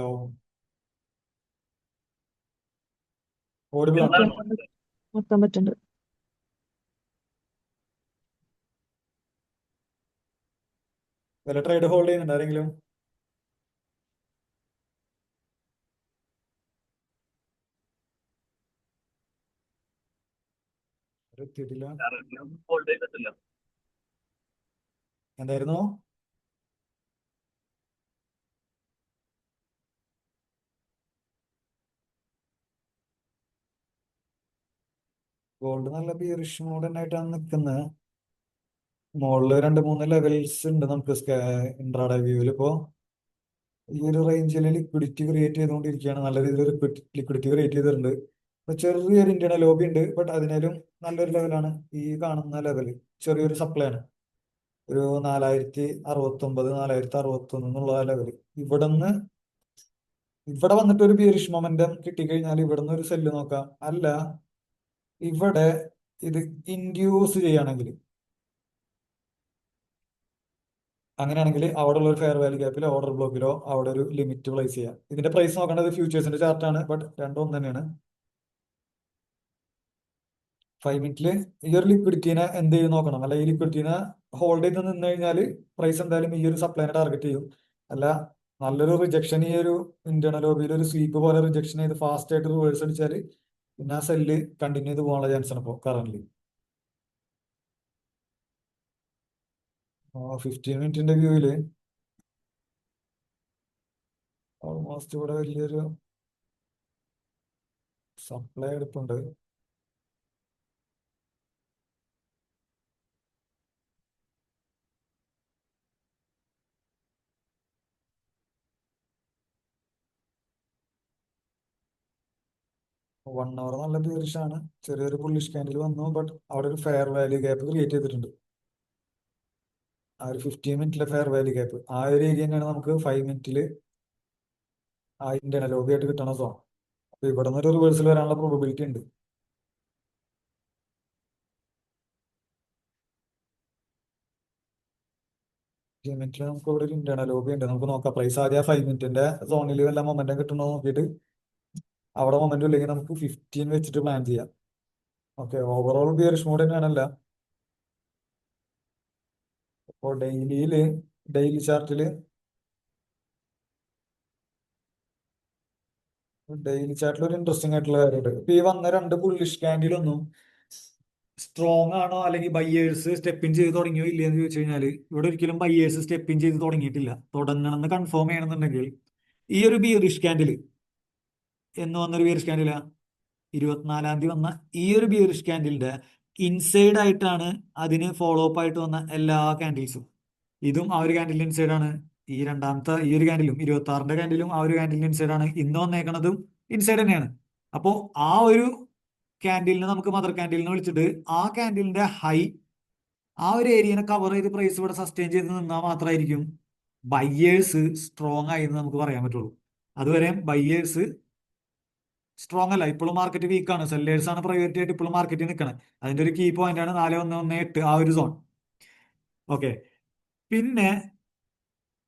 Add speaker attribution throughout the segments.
Speaker 1: കേൾക്കാവോ? ഓഡിബിൾ ആണോ?
Speaker 2: കേൾക്കാൻ നോക്കാൻ പറ്റുന്നുണ്ട്.
Speaker 1: വില ട്രേഡ് ഹോൾഡ് ചെയ്യുന്നുണ്ട് ആരെങ്കിലും? എത്തിയിട്ടില്ല. എന്തായിരുന്നു? ഗോൾഡ് നല്ല ബിയറിഷ് മോഡ് തന്നെയായിട്ടാണ് നിൽക്കുന്നത്. മുകളില് 2-3 ലെവൽസ് ഉണ്ട് നമുക്ക് ഇൻട്രാഡേ വ്യൂവിൽ. ഇപ്പോ ഈ ഒരു റേഞ്ചിൽ ലിക്വിഡിറ്റി ക്രിയേറ്റ് ചെയ്തുകൊണ്ടിരിക്കുകയാണ്. നല്ല രീതിയിൽ ലിക്വിഡിറ്റി ക്രിയേറ്റ് ചെയ്തിട്ടുണ്ട്. ഇപ്പൊ ചെറിയൊരു ഇന്ത്യൻ ലോബി ഉണ്ട്, ബട്ട് അതിനേലും നല്ലൊരു ലെവലാണ് ഈ കാണുന്ന ലെവൽ. ചെറിയൊരു സപ്ലൈ ആണ്. ഒരു 4069, 4061 എന്നുള്ള ലെവൽ. ഇവിടുന്ന് ഇവിടെ വന്നിട്ട് ഒരു ബിയറിഷ് മൊമെന്റം കിട്ടിക്കഴിഞ്ഞാൽ ഇവിടുന്ന് ഒരു സെല്ല് നോക്കാം. അല്ല, ഇവിടെ ഇത് ഇൻഡ്യൂസ് ചെയ്യുകയാണെങ്കിൽ, അങ്ങനെയാണെങ്കിൽ അവിടെ ഉള്ള ഒരു ഫെയർ വാല്യൂ ഗ്യാപ്പിലോ ഓർഡർ ബ്ലോക്കിലോ അവിടെ ഒരു ലിമിറ്റ് പ്ലേസ് ചെയ്യാം. ഇതിന്റെ പ്രൈസ് നോക്കേണ്ടത് ഫ്യൂച്ചേഴ്സിന്റെ ചാർട്ടാണ്, ബട്ട് രണ്ടും ഒന്ന് തന്നെയാണ്. 5 മിനിറ്റില് ഈ ഒരു ലിക്വിഡിറ്റിനെ എന്ത് ചെയ്യും നോക്കണം. അല്ല, ഈ ലിക്വിഡിറ്റിനെ ഹോൾഡ് ചെയ്ത് നിന്ന് കഴിഞ്ഞാൽ പ്രൈസ് എന്തായാലും ഈ ഒരു സപ്ലൈനെ ടാർഗറ്റ് ചെയ്യും. അല്ല, നല്ലൊരു റിജക്ഷൻ, ഈ ഒരു ഇന്റേണൽ ലോബിയിൽ ഒരു സ്വീപ്പ് പോലെ റിജക്ഷൻ ചെയ്ത് ഫാസ്റ്റ് ആയിട്ട് റിവേഴ്സ് അടിച്ചാൽ പിന്നെ ആ സെല്ല് കണ്ടിന്യൂ ചെയ്ത് പോകാനുള്ള ചാൻസ് ആണ് ഇപ്പോൾ കറന്റ്. 15 മിനിറ്റിന്റെ വ്യൂവില് ഓൾമോസ്റ്റ് ഇവിടെ വലിയൊരു സപ്ലൈ എടുപ്പുണ്ട്. വൺ അവർ നല്ല ബിയറിഷ് ആണ്. ചെറിയൊരു ബുള്ളിഷ് ക്യാൻഡിൽ വന്നു, ബട്ട് അവിടെ ഒരു ഫെയർ വാല്യൂ ഗ്യാപ്പ് ക്രിയേറ്റ് ചെയ്തിട്ടുണ്ട്. ആ ഒരു 15 മിനിറ്റിലെ ഫെയർ വാല്യൂ ഗ്യാപ്പ്, ആ ഒരു ഏരിയ തന്നെയാണ് നമുക്ക് 5 മിനിറ്റില് ആ ഇന്റേണൽ ലോബി ആയിട്ട് കിട്ടണ സോൺ. അപ്പൊ ഇവിടെ നിന്ന് ഒരു റിവേഴ്സൽ വരാനുള്ള പ്രോബിലിറ്റി ഉണ്ട്. 15 മിനിറ്റിൽ നമുക്ക് ഇവിടെ ഒരു ഇന്റേണൽ ലോബി ഉണ്ട്. നമുക്ക് നോക്കാം. പ്രൈസ് ആദ്യം 5 മിനിറ്റിന്റെ സോണിൽ വല്ല മൊമെന്റം കിട്ടണോ നോക്കിയിട്ട്, അവിടെ മൊമെന്റം ഇല്ലെങ്കിൽ നമുക്ക് 15 വെച്ചിട്ട് പ്ലാൻ ചെയ്യാം. ഓക്കെ, ഓവറോൾ ബിയറിഷ് മോഡ് തന്നെയാണല്ല. അപ്പോൾ ഡെയിലി ചാർട്ടില് ഒരു ഇൻട്രസ്റ്റിംഗ് ആയിട്ടുള്ള കാര്യമുണ്ട്. ഇപ്പൊ ഈ വന്ന രണ്ട് ബുള്ളിഷ് ക്യാൻഡിലൊന്നും സ്ട്രോങ് ആണോ അല്ലെങ്കിൽ ബയ്യേഴ്സ് സ്റ്റെപ്പ് ഇൻ ചെയ്ത് തുടങ്ങിയോ ഇല്ല എന്ന് ചോദിച്ചു കഴിഞ്ഞാൽ, ഇവിടെ ഒരിക്കലും ബയ്യേഴ്സ് സ്റ്റെപ്പ് ഇൻ ചെയ്ത് തുടങ്ങിയിട്ടില്ല. തുടങ്ങണമെന്ന് കൺഫേം ചെയ്യണമെന്നുണ്ടെങ്കിൽ ഈ ഒരു ബിയറിഷ് ക്യാൻഡിൽ എന്ന് വന്നൊരു ബിയറിഷ് ക്യാൻഡിലാ 24-ാം തീയതി വന്ന ഈ ഒരു ബിയറിഷ് ക്യാൻഡിലിന്റെ ഇൻസൈഡ് ആയിട്ടാണ് അതിന് ഫോളോ അപ്പ് ആയിട്ട് വന്ന എല്ലാ ക്യാൻഡിൽസും. ഇതും ആ ഒരു ക്യാൻഡിലിന്റെ ഇൻസൈഡ് ആണ്. ഈ ഒരു ക്യാൻഡിലും 26-ന്റെ ക്യാൻഡിലും ആ ഒരു ക്യാൻഡിലിന്റെ ഇൻസൈഡ് ആണ്. ഇന്ന് വന്നേക്കണതും ഇൻസൈഡ് തന്നെയാണ്. അപ്പോ ആ ഒരു ക്യാൻഡിലിനെ നമുക്ക് മദർ ക്യാൻഡിലിനെ വിളിച്ചിട്ട് ആ ക്യാൻഡിലിന്റെ ഹൈ, ആ ഒരു ഏരിയനെ കവർ ചെയ്ത് പ്രൈസ് ഇവിടെ സസ്റ്റെയിൻ ചെയ്ത് നിന്നാൽ മാത്രമായിരിക്കും ബയ്യേഴ്സ് സ്ട്രോങ് ആയി എന്ന് നമുക്ക് പറയാൻ പറ്റുള്ളൂ. അതുവരെ ബയ്യേഴ്സ് സ്ട്രോങ് അല്ല, ഇപ്പോഴും മാർക്കറ്റ് വീക്കാണ്. സെല്ലേഴ്സ് ആണ് പ്രയോറിറ്റി ആയിട്ട് ഇപ്പോഴും മാർക്കറ്റിൽ നിൽക്കുന്നത്. അതിന്റെ ഒരു കീ പോയിന്റ് ആണ് 4118 ആ ഒരു സോൺ. ഓക്കെ, പിന്നെ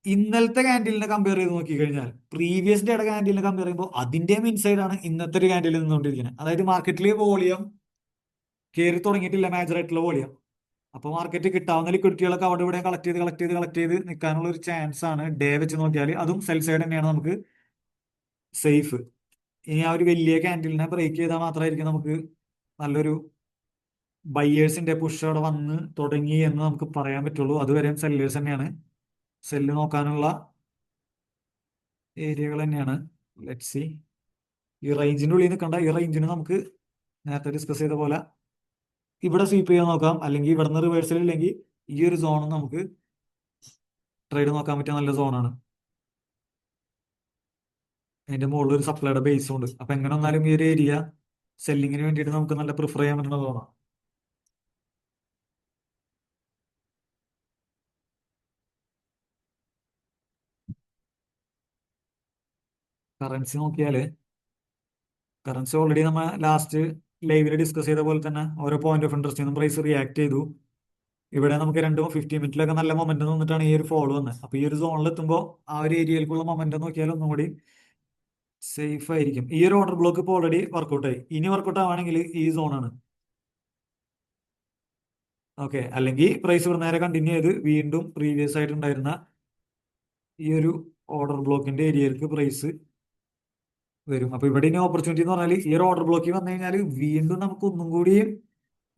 Speaker 1: ഇന്നലത്തെ ക്യാൻഡിലിനെ കമ്പയർ ചെയ്ത് നോക്കിക്കഴിഞ്ഞാൽ പ്രീവിയസ് ഡേയുടെ ക്യാൻഡിലിനെ കമ്പയർ ചെയ്യുമ്പോൾ അതിന്റെയും ഇൻസൈഡ് ആണ് ഇന്നത്തെ ഒരു ക്യാൻഡിൽ നിന്നുകൊണ്ടിരിക്കുന്നത്. അതായത് മാർക്കറ്റിലെ വോളിയം കയറി തുടങ്ങിയിട്ടില്ല, മേജർ ആയിട്ടുള്ള വോളിയം. അപ്പൊ മാർക്കറ്റ് കിട്ടാവുന്ന ലിക്വിഡിറ്റികളൊക്കെ അവിടെ ഇവിടെ കളക്ട് ചെയ്ത് നിൽക്കാനുള്ള ഒരു ചാൻസ് ആണ് ഡേ വെച്ച് നോക്കിയാൽ. അതും സെൽ സൈഡ് തന്നെയാണ് നമുക്ക് സേഫ്. ഇനി ആ ഒരു വലിയ ക്യാൻഡിലിനെ ബ്രേക്ക് ചെയ്താൽ മാത്രമായിരിക്കും നമുക്ക് നല്ലൊരു ബയ്യേഴ്സിന്റെ പുഷ് അവിടെ വന്ന് തുടങ്ങി എന്ന് നമുക്ക് പറയാൻ പറ്റുള്ളൂ. അതുവരെയും സെല്ലേഴ്സ് തന്നെയാണ്. സെല്ല് നോക്കാനുള്ള ഏരിയകൾ തന്നെയാണ്. ലെറ്റ് സി, ഈ റേഞ്ചിന്റെ ഉള്ളിൽ നിൽക്കണ്ട. ഈ റേഞ്ചിന് നമുക്ക് നേരത്തെ ഡിസ്കസ് ചെയ്ത പോലെ ഇവിടെ സ്വീപ്പ് ചെയ്യാൻ നോക്കാം, അല്ലെങ്കിൽ ഇവിടെ നിന്ന് റിവേഴ്സൽ ഇല്ലെങ്കിൽ ഈ ഒരു സോൺ നമുക്ക് ട്രേഡ് നോക്കാൻ പറ്റിയ നല്ല സോണാണ്. അതിന്റെ മുകളിൽ ഒരു സപ്ലൈയുടെ ബേസും ഉണ്ട്. അപ്പൊ എങ്ങനെ വന്നാലും ഈ ഒരു ഏരിയ സെല്ലിങ്ങിന് വേണ്ടിയിട്ട് നമുക്ക് നല്ല പ്രിഫർ ചെയ്യാൻ പറ്റുന്ന സോണാണ്. കറൻസി നോക്കിയാല്, കറൻസി ഓൾറെഡി നമ്മൾ ലാസ്റ്റ് ലൈവിൽ ഡിസ്കസ് ചെയ്ത പോലെ തന്നെ ഓരോ പോയിന്റ് ഓഫ് ഇൻട്രസ്റ്റ് നിന്നും പ്രൈസ് റിയാക്ട് ചെയ്തു. ഇവിടെ നമുക്ക് 15 മിനിറ്റിലൊക്കെ നല്ല മൊമെന്റം നിന്നിട്ടാണ് ഈ ഒരു ഫോൾ വന്നത്. അപ്പൊ ഈ ഒരു സോണിൽ എത്തുമ്പോൾ ആ ഒരു ഏരിയയിലേക്കുള്ള മൊമെന്റം നോക്കിയാൽ ഒന്നും കൂടി സേഫ് ആയിരിക്കും. ഈ ഒരു ഓർഡർ ബ്ലോക്ക് ഇപ്പോൾ ഓൾറെഡി വർക്കൗട്ട് ആയി. ഇനി വർക്കൗട്ട് ആവുകയാണെങ്കിൽ ഈ സോണാണ്. ഓക്കെ, അല്ലെങ്കിൽ പ്രൈസ് ഇവിടെ നേരെ കണ്ടിന്യൂ ചെയ്ത് വീണ്ടും പ്രീവിയസ് ആയിട്ടുണ്ടായിരുന്ന ഈ ഒരു ഓർഡർ ബ്ലോക്കിന്റെ ഏരിയയിലേക്ക് പ്രൈസ് വരും. അപ്പൊ ഇവിടെ ഇനി ഓപ്പർച്യൂണിറ്റി എന്ന് പറഞ്ഞാൽ ഈ ഒരു ഓർഡർ ബ്ലോക്കിൽ വന്നു കഴിഞ്ഞാൽ വീണ്ടും നമുക്ക് ഒന്നും കൂടി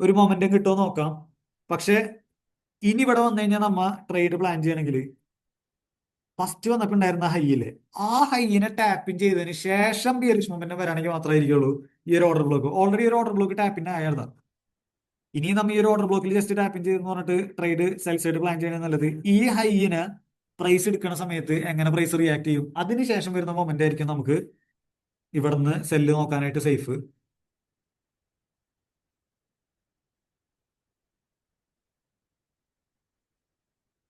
Speaker 1: ഒരു മൊമെന്റം കിട്ടുമോ നോക്കാം. പക്ഷെ ഇനി ഇവിടെ വന്നു കഴിഞ്ഞാൽ നമ്മ ട്രേഡ് പ്ലാൻ ചെയ്യണമെങ്കിൽ ഫസ്റ്റ് വന്നപ്പോ ഉണ്ടായിരുന്ന ഹൈയില് ആ ഹൈയിനെ ടാപ്പിൻ ചെയ്തതിന് ശേഷം ബിയറിഷ് മൊമെന്റം വരാണെങ്കിൽ മാത്രമായിരിക്കുള്ളൂ ഈ ഒരു ഓർഡർ ബ്ലോക്ക്. ഓൾറെഡി ഒരു ഓർഡർ ബ്ലോക്ക് ടാപ്പിൻ ആയതാണ്. ഇനി നമ്മൾ ഈ ഒരു ഓർഡർ ബ്ലോക്കിൽ ജസ്റ്റ് ടാപ്പിൻ ചെയ്തെന്ന് പറഞ്ഞിട്ട് ട്രേഡ് സെൽ സൈഡ് പ്ലാൻ ചെയ്യണ നല്ലത്. ഈ ഹൈയിന് പ്രൈസ് എടുക്കുന്ന സമയത്ത് എങ്ങനെ പ്രൈസ് റിയാക്ട് ചെയ്യും, അതിനുശേഷം വരുന്ന മൊമെന്റ് ആയിരിക്കും നമുക്ക് ഇവിടുന്ന് സെല്ല് നോക്കാനായിട്ട് സേഫ്.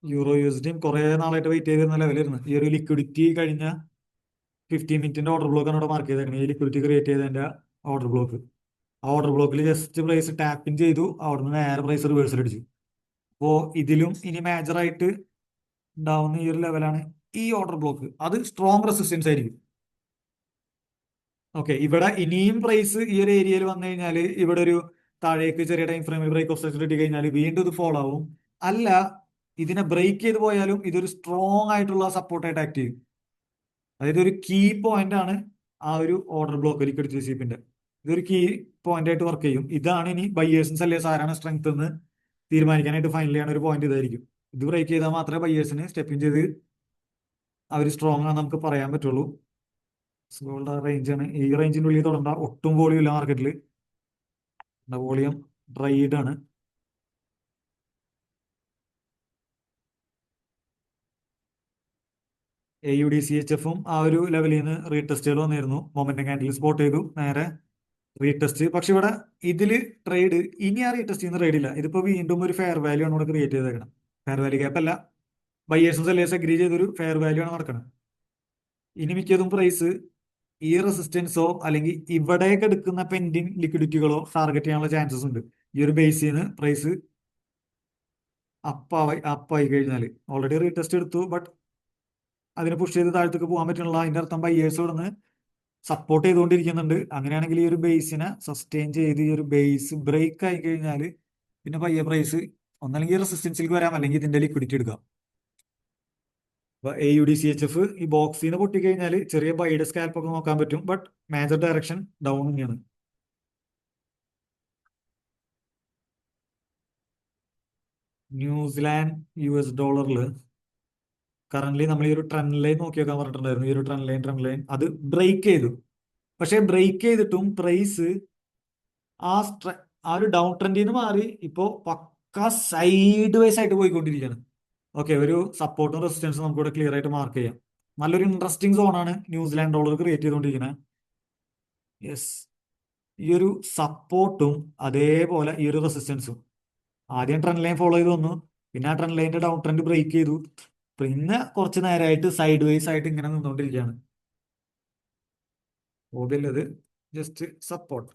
Speaker 1: യൂറോ യു എസ് ഡിയും കുറെ നാളായിട്ട് വെയിറ്റ് ചെയ്തിരുന്ന ലെവലിരുന്നു. ഈ ഒരു ലിക്വിഡിറ്റി കഴിഞ്ഞ 15 മിനിറ്റിന്റെ ഓർഡർ ബ്ലോക്കാണ് ഇവിടെ മാർക്ക് ചെയ്തേക്കുന്നത്. ഈ ലിക്വിഡിറ്റി ക്രിയേറ്റ് ചെയ്തതിന്റെ ഓർഡർ ബ്ലോക്ക്. ആ ഓർഡർ ബ്ലോക്കിൽ ജസ്റ്റ് പ്രൈസ് ടാപ്പിൻ ചെയ്തു, അവിടുന്ന് നേരെ പ്രൈസ് റിവേഴ്സൽ അടിച്ചു. അപ്പോ ഇതിലും ഇനി മേജർ ആയിട്ട് ഉണ്ടാവുന്ന ഈ ഒരു ലെവലാണ് ഈ ഓർഡർ ബ്ലോക്ക്. അത് സ്ട്രോങ് റെസിസ്റ്റൻസ് ആയിരിക്കും. ഓക്കെ, ഇവിടെ ഇനിയും പ്രൈസ് ഈ ഒരു ഏരിയയിൽ വന്നു കഴിഞ്ഞാൽ ഇവിടെ ഒരു താഴേക്ക് ചെറിയ ടൈം ഫ്രെയിമിൽ ബ്രേക്ക് ഓഫ് സ്ട്രക്ചർ കിട്ടി കഴിഞ്ഞാൽ വീണ്ടും ഇത് ഫോളോ ആവും. അല്ല, ഇതിനെ ബ്രേക്ക് ചെയ്ത് പോയാലും ഇതൊരു സ്ട്രോങ് ആയിട്ടുള്ള സപ്പോർട്ടായിട്ട് ആക്ട് ചെയ്യും. അതായത് ഒരു കീ പോയിന്റ് ആണ് ആ ഒരു ഓർഡർ ബ്ലോക്ക് ലിക്വിഡിറ്റി റിസീപ്പിന്റെ. ഇതൊരു കീ പോയിന്റ് ആയിട്ട് വർക്ക് ചെയ്യും. ഇതാണ് ഇനി ബയ്യേഴ്സും സെല്ലേഴ്സ് ആരാണ് സ്ട്രെങ്ത് എന്ന് തീരുമാനിക്കാനായിട്ട് ഫൈനൽ ചെയ്യണ ഒരു പോയിന്റ് ഇതായിരിക്കും. ഇത് ബ്രേക്ക് ചെയ്താൽ മാത്രമേ ബയ്യേഴ്സിന് സ്റ്റെപ്പിൻ ചെയ്ത് അവർ സ്ട്രോങ് ആണെന്ന് നമുക്ക് പറയാൻ പറ്റുള്ളൂ. ഗോൾഡ് ആ റേഞ്ചാണ്. ഈ റേഞ്ചിന്റെ ഉള്ളിൽ തൊടണ്ട. ഒട്ടും വോളിയം ഇല്ല മാർക്കറ്റിൽ. വോളിയം ഡ്രൈഡ് ആണ്. AUD CHF ആ ഒരു ലെവലിൽ നിന്ന് റീടെസ്റ്റുകൾ വന്നിരുന്നു. മൊമെന്റം ക്യാൻഡിൽ സ്പോട്ട് ചെയ്തു, നേരെ റീടെസ്റ്റ്. പക്ഷെ ഇവിടെ ഇതില് ട്രേഡ് ഇനി ആ റീടെസ്റ്റ് ചെയ്യുന്ന ട്രേഡ് ഇല്ല. ഇതിപ്പോ വീണ്ടും ഒരു ഫെയർ വാല്യൂ ആണ് ഇവിടെ ക്രിയേറ്റ് ചെയ്തേക്കണം. ഫെയർ വാല്യൂ ഗ്യാപ്പ് അല്ല, ബയേഴ്സും സെല്ലേഴ്സും അഗ്രി ചെയ്തൊരു ഫെയർ വാല്യൂ ആണ് നടക്കുന്നത്. ഇനി മിക്കതും പ്രൈസ് ഈ റെസിസ്റ്റൻസോ അല്ലെങ്കിൽ ഇവിടേക്ക് എടുക്കുന്ന പെൻഡിങ് ലിക്വിഡിറ്റികളോ ടാർഗറ്റ് ചെയ്യാനുള്ള ചാൻസസ് ഉണ്ട്. ഈ ഒരു ബേസിൽ നിന്ന് പ്രൈസ് അപ്പായി കഴിഞ്ഞാൽ ഓൾറെഡി റീടെസ്റ്റ് എടുത്തു, ബട്ട് അതിനെ പുഷ് ചെയ്ത് താഴത്തേക്ക് പോകാൻ പറ്റുന്നില്ല. അതിന്റെ അർത്ഥം ബയേഴ്സ് ഇവിടെ നിന്ന് സപ്പോർട്ട് ചെയ്തുകൊണ്ടിരിക്കുന്നുണ്ട്. അങ്ങനെയാണെങ്കിൽ ഈ ഒരു ബേസിനെ സസ്റ്റെയിൻ ചെയ്ത് ഈ ഒരു ബേസ് ബ്രേക്ക് ആയി കഴിഞ്ഞാൽ പിന്നെ പയ്യെ പ്രൈസ് ഒന്നല്ലെങ്കിൽ റെസിസ്റ്റൻസിലേക്ക് വരാം, അല്ലെങ്കിൽ ഇതിന്റെ ലിക്വിഡിറ്റി എടുക്കാം. അപ്പൊ AUD CHF ഈ ബോക്സിൽ നിന്ന് പൊട്ടിക്കഴിഞ്ഞാൽ ചെറിയ ബൈയുടെ സ്കാൽപ്പ് ഒക്കെ നോക്കാൻ പറ്റും, ബട്ട് മേജർ ഡയറക്ഷൻ ഡൗൺ തന്നെയാണ്. ന്യൂസിലാൻഡ് US ഡോളറിൽ കറന്റ് നമ്മൾ ഈ ഒരു ട്രെൻഡ് ലൈൻ നോക്കി നോക്കാൻ പറഞ്ഞിട്ടുണ്ടായിരുന്നു. ഈ ഒരു ട്രെൻഡ് ലൈൻ അത് ബ്രേക്ക് ചെയ്തു. പക്ഷെ ബ്രേക്ക് ചെയ്തിട്ടും പ്രൈസ് ആ ആ ഒരു ഡൗൺ ട്രെൻഡിൽ നിന്ന് മാറി ഇപ്പോ പക്ക സൈഡ് വൈസ് ആയിട്ട് പോയിക്കൊണ്ടിരിക്കുകയാണ്. ഓക്കെ, ഒരു സപ്പോർട്ടും റെസിസ്റ്റൻസും നമുക്ക് ഇവിടെ ക്ലിയർ ആയിട്ട് മാർക്ക് ചെയ്യാം. നല്ലൊരു ഇൻട്രസ്റ്റിംഗ് സോണാണ് ന്യൂസിലാൻഡ് ഡോളർ ക്രിയേറ്റ് ചെയ്തുകൊണ്ടിരിക്കുന്നത്. യെസ്, ഈ ഒരു സപ്പോർട്ടും അതേപോലെ ഈ ഒരു റെസിസ്റ്റൻസും ആദ്യം ട്രെൻഡ് ലൈൻ ഫോളോ ചെയ്ത് വന്നു, പിന്നെ ആ ട്രെൻഡ് ലൈനിന്റെ ഡൗൺ ട്രെൻഡ് ബ്രേക്ക് ചെയ്തു, പിന്നെ കുറച്ച് നേരമായിട്ട് സൈഡ് വൈസ് ആയിട്ട് ഇങ്ങനെ നിന്നുകൊണ്ടിരിക്കുകയാണ്. ഓബില്ലത് ജസ്റ്റ് സപ്പോർട്ട്,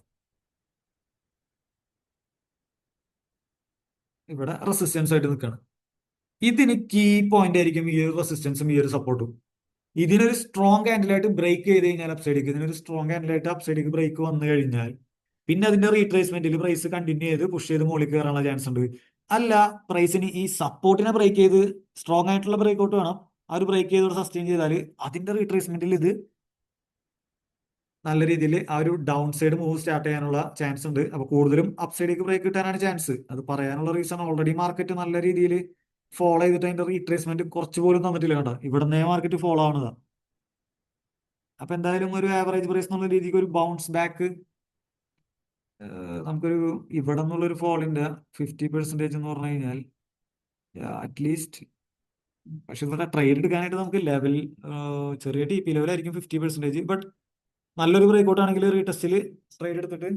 Speaker 1: ഇവിടെ റെസിസ്റ്റൻസ് ആയിട്ട് നിൽക്കുകയാണ്. ഇതിന് കീ പോയിന്റ് ആയിരിക്കും ഈ ഒരു റെസിസ്റ്റൻസും ഈ ഒരു സപ്പോർട്ടും. ഇതിനൊരു സ്ട്രോങ് ക്യാൻഡിലായിട്ട് ബ്രേക്ക് ചെയ്ത് കഴിഞ്ഞാൽ അപ്സൈഡിക്ക്, ഇതിനൊരു സ്ട്രോങ് ക്യാൻഡിലായിട്ട് അപ്സൈഡിക്ക് ബ്രേക്ക് വന്നു കഴിഞ്ഞാൽ പിന്നെ അതിന്റെ റീട്രേസ്മെന്റിൽ പ്രൈസ് കണ്ടിന്യൂ ചെയ്ത് പുഷ് ചെയ്ത് മുകളിൽ കയറാനുള്ള ചാൻസ് ഉണ്ട്. അല്ല, പ്രൈസിന് ഈ സപ്പോർട്ടിനെ ബ്രേക്ക് ചെയ്ത് സ്ട്രോങ് ആയിട്ടുള്ള ബ്രേക്ക് ഔട്ട് വേണം. ആ ഒരു ബ്രേക്ക് ചെയ്ത് സസ്റ്റെയിൻ ചെയ്താൽ അതിന്റെ റീട്രേസ്മെന്റിൽ ഇത് നല്ല രീതിയിൽ ആ ഒരു ഡൗൺ സൈഡ് മൂവ് സ്റ്റാർട്ട് ചെയ്യാനുള്ള ചാൻസ് ഉണ്ട്. അപ്പൊ കൂടുതലും അപ്സൈഡിലേക്ക് ബ്രേക്ക് കിട്ടാനാണ് ചാൻസ്. അത് പറയാനുള്ള റീസൺ ഓൾറെഡി മാർക്കറ്റ് നല്ല രീതിയിൽ ഫോളോ ചെയ്തിട്ട് അതിന്റെ റീട്രേസ്മെന്റ് കുറച്ച് പോലും തന്നിട്ടില്ല. കണ്ട, ഇവിടുന്നേ മാർക്കറ്റ് ഫോളോ ആവുന്നതാ. അപ്പൊ എന്തായാലും ഒരു ആവറേജ് പ്രൈസ് എന്നുള്ള രീതിക്ക് ഒരു ബൗൺസ് ബാക്ക് നമുക്കൊരു ഇവിടെ നിന്നുള്ളൊരു ഫോളിന്റെ 50% എന്ന് പറഞ്ഞു കഴിഞ്ഞാൽ അറ്റ്ലീസ്റ്റ്. പക്ഷെ ഇവിടെ ട്രേഡ് എടുക്കാനായിട്ട് നമുക്ക് ലെവൽ ചെറിയ TP ലെവലായിരിക്കും 50%. ബട്ട് നല്ലൊരു ബ്രേക്ക്ഔട്ട് ആണെങ്കിൽ റീടെസ്റ്റിൽ ട്രേഡ് എടുത്തിട്ട്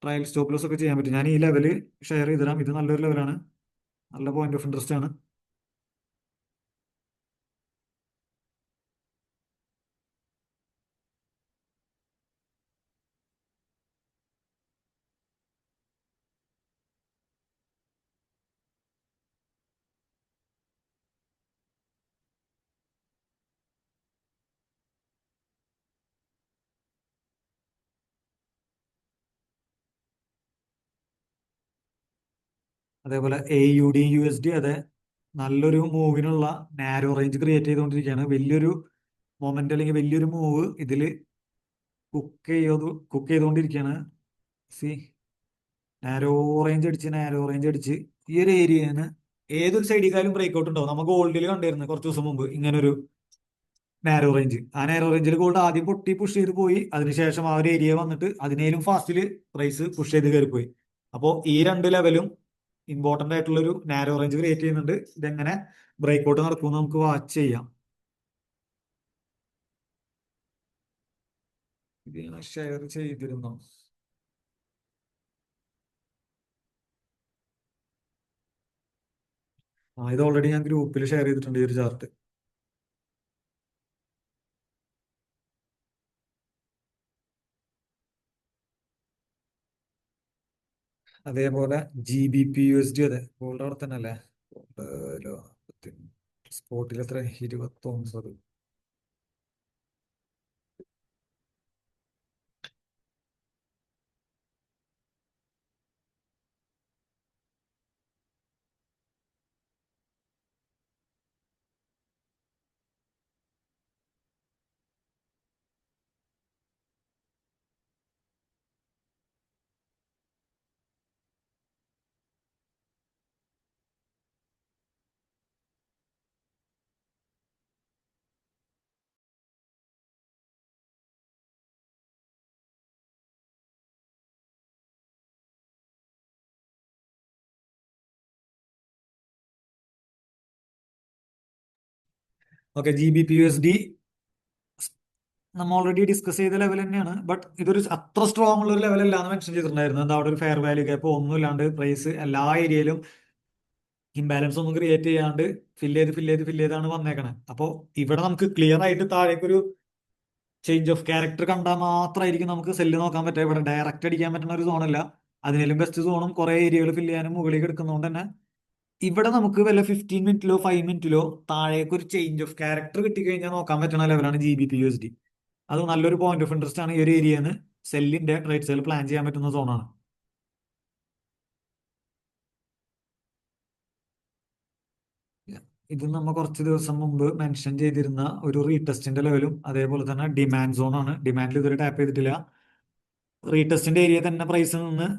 Speaker 1: ട്രയൽ സ്റ്റോപ്പ് ലോസ് ഒക്കെ ചെയ്യാൻ പറ്റും. ഞാൻ ഈ ലെവല് ഷെയർ ചെയ്ത് തരാം. ഇത് നല്ലൊരു ലെവലാണ്, നല്ല പോയിന്റ് ഓഫ് ഇൻട്രസ്റ്റ് ആണ്. അതേപോലെ AUD USD അതെ നല്ലൊരു മൂവിനുള്ള നാരോ റേഞ്ച് ക്രിയേറ്റ് ചെയ്തുകൊണ്ടിരിക്കുകയാണ്. വലിയൊരു മൊമെന്റ് അല്ലെങ്കിൽ വലിയൊരു മൂവ് ഇതിൽ കുക്ക് ചെയ്തുകൊണ്ടിരിക്കുകയാണ്. സി നാരോ റേഞ്ച് അടിച്ച് ഈ ഒരു ഏരിയന് ഏതൊരു സൈഡിക്കാലും ബ്രേക്ക്ഔട്ട് ഉണ്ടാവും. നമുക്ക് ഗോൾഡിൽ കണ്ടിരുന്നു കുറച്ച് ദിവസം മുമ്പ് ഇങ്ങനൊരു നാരോ റേഞ്ച്. ആ നാരോ റേഞ്ചിൽ ഗോൾഡ് ആദ്യം പൊട്ടി പുഷ് ചെയ്ത് പോയി. അതിനുശേഷം ആ ഒരു ഏരിയ വന്നിട്ട് അതിനേലും ഫാസ്റ്റില് പ്രൈസ് പുഷ് ചെയ്ത് കയറിപ്പോയി. അപ്പോൾ ഈ രണ്ട് ലെവലും ഇമ്പോർട്ടന്റ് ആയിട്ടുള്ള ഒരു നാരോ റേഞ്ച് ക്രിയേറ്റ് ചെയ്യുന്നുണ്ട്. ഇതെങ്ങനെ ബ്രേക്ക്ഔട്ട് നടക്കുമെന്ന് നമുക്ക് വാച്ച് ചെയ്യാം. ഇത് ഞാൻ ഷെയർ ചെയ്തിരുന്നു. ഇത് ഓൾറെഡി ഞാൻ ഗ്രൂപ്പിൽ ഷെയർ ചെയ്തിട്ടുണ്ട് ഈ ഒരു ചാർട്ട്. അതേപോലെ GBP USD അതെ ഗോൾഡ് അവിടെ തന്നെ അല്ലേ. സ്പോട്ടിൽ എത്ര 29. ഓക്കെ, GBP USD നമ്മൾ ഓൾറെഡി ഡിസ്കസ് ചെയ്ത ലെവൽ തന്നെയാണ്. ബട്ട് ഇതൊരു അത്ര സ്ട്രോങ് ഉള്ള ഒരു ലെവൽ അല്ലാന്ന് മെൻഷൻ ചെയ്തിട്ടുണ്ടായിരുന്നു. എന്താ അവിടെ ഒരു ഫെയർ വാല്യൂ ഗ്യാപ്പ് ഒന്നും ഇല്ലാണ്ട് പ്രൈസ് എല്ലാ ഏരിയയിലും ഇംബാലൻസ് ഒന്നും ക്രിയേറ്റ് ചെയ്യാണ്ട് ഫില്ല് ചെയ്താണ് വന്നേക്കണേ. അപ്പോൾ ഇവിടെ നമുക്ക് ക്ലിയർ ആയിട്ട് താഴേക്കൊരു ചേഞ്ച് ഓഫ് ക്യാരക്ടർ കണ്ടാൽ മാത്രമായിരിക്കും നമുക്ക് സെല്ല് നോക്കാൻ പറ്റുക. ഇവിടെ ഡയറക്റ്റ് അടിക്കാൻ പറ്റുന്ന ഒരു സോണല്ല. അതിനേലും ബെസ്റ്റ് സോണും കുറെ ഏരിയകൾ ഫില്ല് ചെയ്യാനും മുകളിലേക്ക് എടുക്കുന്നതുകൊണ്ട് തന്നെ ഇവിടെ നമുക്ക് വല്ല 15 മിനിറ്റിലോ 5 മിനിറ്റിലോ താഴേക്ക് ഒരു ചേഞ്ച് ഓഫ് ക്യാരക്ടർ കിട്ടിക്കഴിഞ്ഞാൽ നോക്കാൻ പറ്റുന്ന ലെവലാണ് GBP USD. അത് നല്ലൊരു പോയിന്റ് ഓഫ് ഇൻട്രസ്റ്റ് ആണ്. ഈ ഒരു ഏരിയന്ന് സെല്ലിന്റെ ട്രേഡ് സെൽ പ്ലാൻ ചെയ്യാൻ പറ്റുന്ന സോണാണ്. ഇത് നമ്മൾ കുറച്ച് ദിവസം മുമ്പ് മെൻഷൻ ചെയ്തിരുന്ന ഒരു റീടെസ്റ്റിന്റെ ലെവലും അതേപോലെ തന്നെ ഡിമാൻഡ് സോൺ ആണ്. ഡിമാൻഡിൽ ഇതുവരെ ടാപ്പ് ചെയ്തിട്ടില്ല. റീടെസ്റ്റിന്റെ ഏരിയ തന്നെ പ്രൈസിൽ നിന്ന്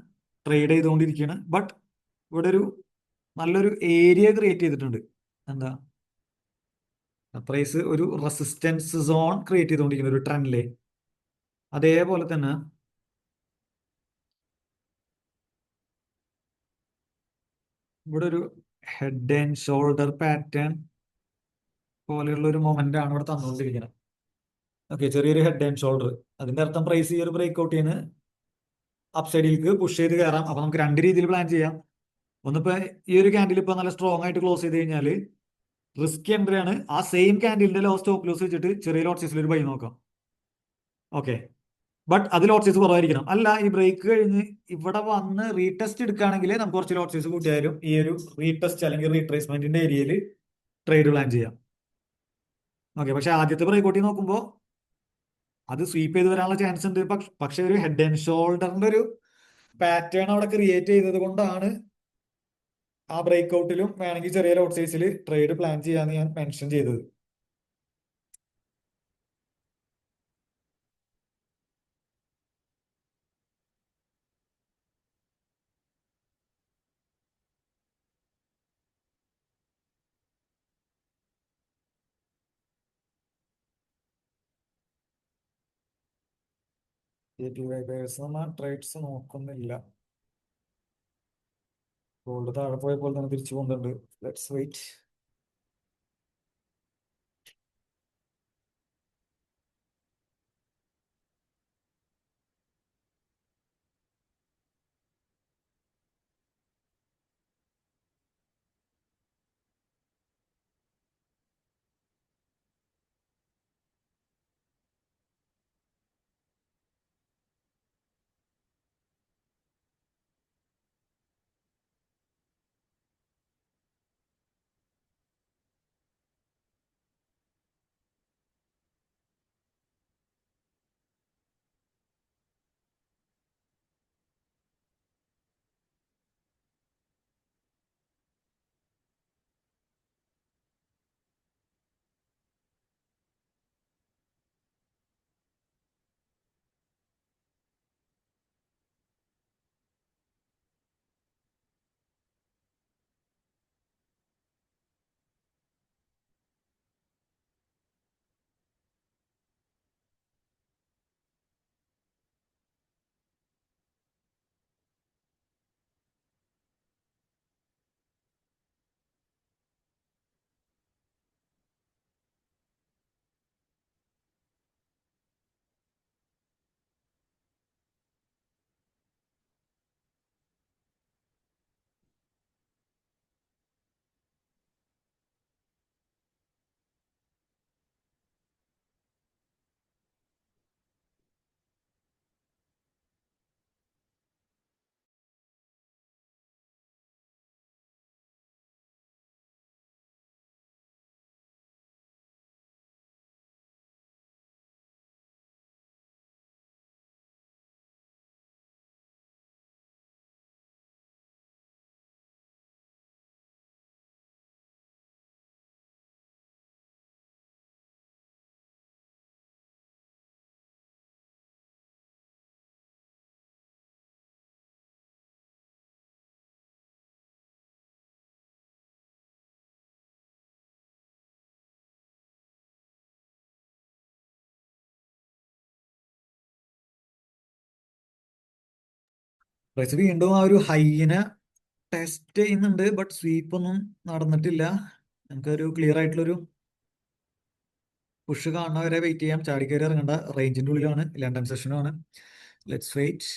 Speaker 1: ട്രേഡ് ചെയ്തുകൊണ്ടിരിക്കുകയാണ്. ബട്ട് ഇവിടെ ഒരു നല്ലൊരു ഏരിയ ക്രിയേറ്റ് ചെയ്തിട്ടുണ്ട്. എന്താ പ്രൈസ് ഒരു റെസിസ്റ്റൻസ് സോൺ ക്രിയേറ്റ് ചെയ്തുകൊണ്ടിരിക്കുന്ന ഒരു ട്രെൻഡിലെ അതേപോലെ തന്നെ ഇവിടെ ഒരു ഹെഡ് ആൻഡ് ഷോൾഡർ പാറ്റേൺ പോലെയുള്ള ഒരു മൊമെന്റ് ആണ് ഇവിടെ തന്നുകൊണ്ടിരിക്കുന്നത്. ഓക്കെ, ചെറിയൊരു ഹെഡ് ആൻഡ് ഷോൾഡർ. അതിന്റെ അർത്ഥം പ്രൈസ് ഈ ഒരു ബ്രേക്ക്ഔട്ട് ചെയ്യുന്ന അപ്സൈഡിലേക്ക് പുഷ് ചെയ്ത് കയറാം. അപ്പൊ നമുക്ക് രണ്ട് രീതിയിൽ പ്ലാൻ ചെയ്യാം. ഒന്നിപ്പോ ഈ ഒരു ക്യാൻഡിൽ ഇപ്പൊ നല്ല സ്ട്രോങ് ആയിട്ട് ക്ലോസ് ചെയ്ത് കഴിഞ്ഞാൽ റിസ്ക് എൻട്രി ആണ്. ആ സെയിം ക്യാൻഡിലിന്റെ സ്റ്റോപ്പ് ലോസ് വെച്ചിട്ട് ചെറിയ ലോട്ട് സൈസിൽ ഒരു ബൈ നോക്കാം. ഓക്കെ, ബട്ട് അത് ലോട്ട് സൈസ് കുറവായിരിക്കണം. അല്ല, ഈ ബ്രേക്ക് കഴിഞ്ഞ് ഇവിടെ വന്ന് റീടെസ്റ്റ് എടുക്കുകയാണെങ്കിൽ നമുക്ക് കുറച്ച് ലോട്ട് സൈസ് കൂട്ടിയാലും ഈ ഒരു റീടെസ്റ്റ് അല്ലെങ്കിൽ റീട്രേസ്മെന്റിന്റെ ഏരിയയിൽ ട്രേഡ് പ്ലാൻ ചെയ്യാം. ഓക്കെ, പക്ഷെ ആദ്യത്തെ ബ്രേക്കൗട്ടി നോക്കുമ്പോൾ അത് സ്വീപ്പ് ചെയ്ത് വരാനുള്ള ചാൻസ് ഉണ്ട്. പക്ഷെ ഒരു ഹെഡ് ആൻഡ് ഷോൾഡറിന്റെ ഒരു പാറ്റേൺ അവിടെ ക്രിയേറ്റ് ചെയ്തത് കൊണ്ടാണ് ആ ബ്രേക്ക്ഔട്ടിലും വേണമെങ്കിൽ ചെറിയ ലോട്ട് സൈസിൽ ട്രേഡ് പ്ലാൻ ചെയ്യാന്ന് ഞാൻ മെൻഷൻ ചെയ്തത്. ട്രേഡ്സ് നോക്കുന്നില്ല. ഗോൾഡ് താഴെ പോയപ്പോൾ തന്നെ തിരിച്ചു പോകുന്നുണ്ട്. Let's wait. പ്രൈസ് വീണ്ടും ആ ഒരു ഹൈനെ ടെസ്റ്റ് ചെയ്യുന്നുണ്ട്, ബട്ട് സ്വീപ്പ് ഒന്നും നടന്നിട്ടില്ല. നമുക്കൊരു ക്ലിയർ ആയിട്ടുള്ളൊരു പുഷ് കാണുന്നവരെ വെയിറ്റ് ചെയ്യാം. ചാടി കയറി ഇറങ്ങേണ്ട, റേഞ്ചിന്റെ ഉള്ളിലാണ്, ലണ്ടൻ സെഷനുമാണ്. Let's wait.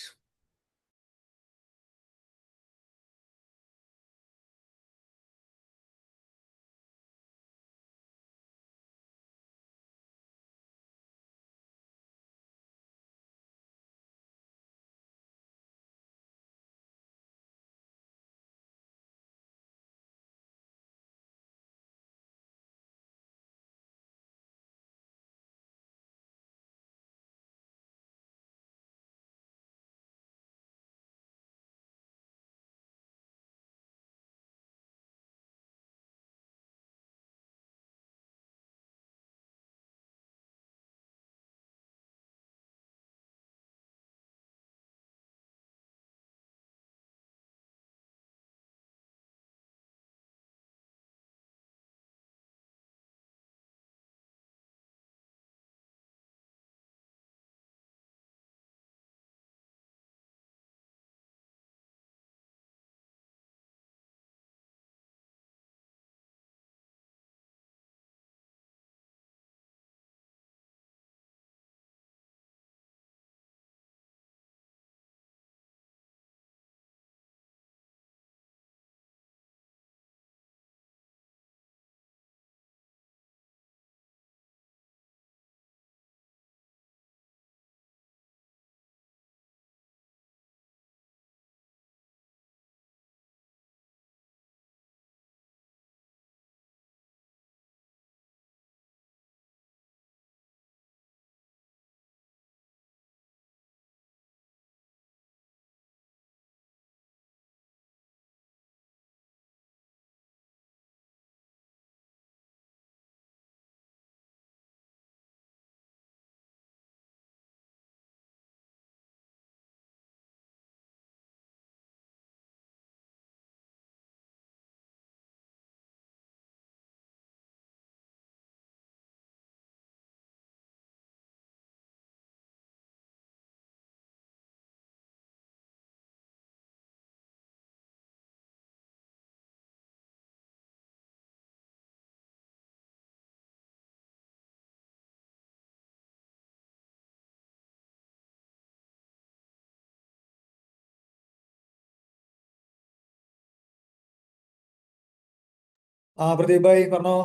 Speaker 1: ആ പ്രദീപ് ഭായി പറഞ്ഞോ.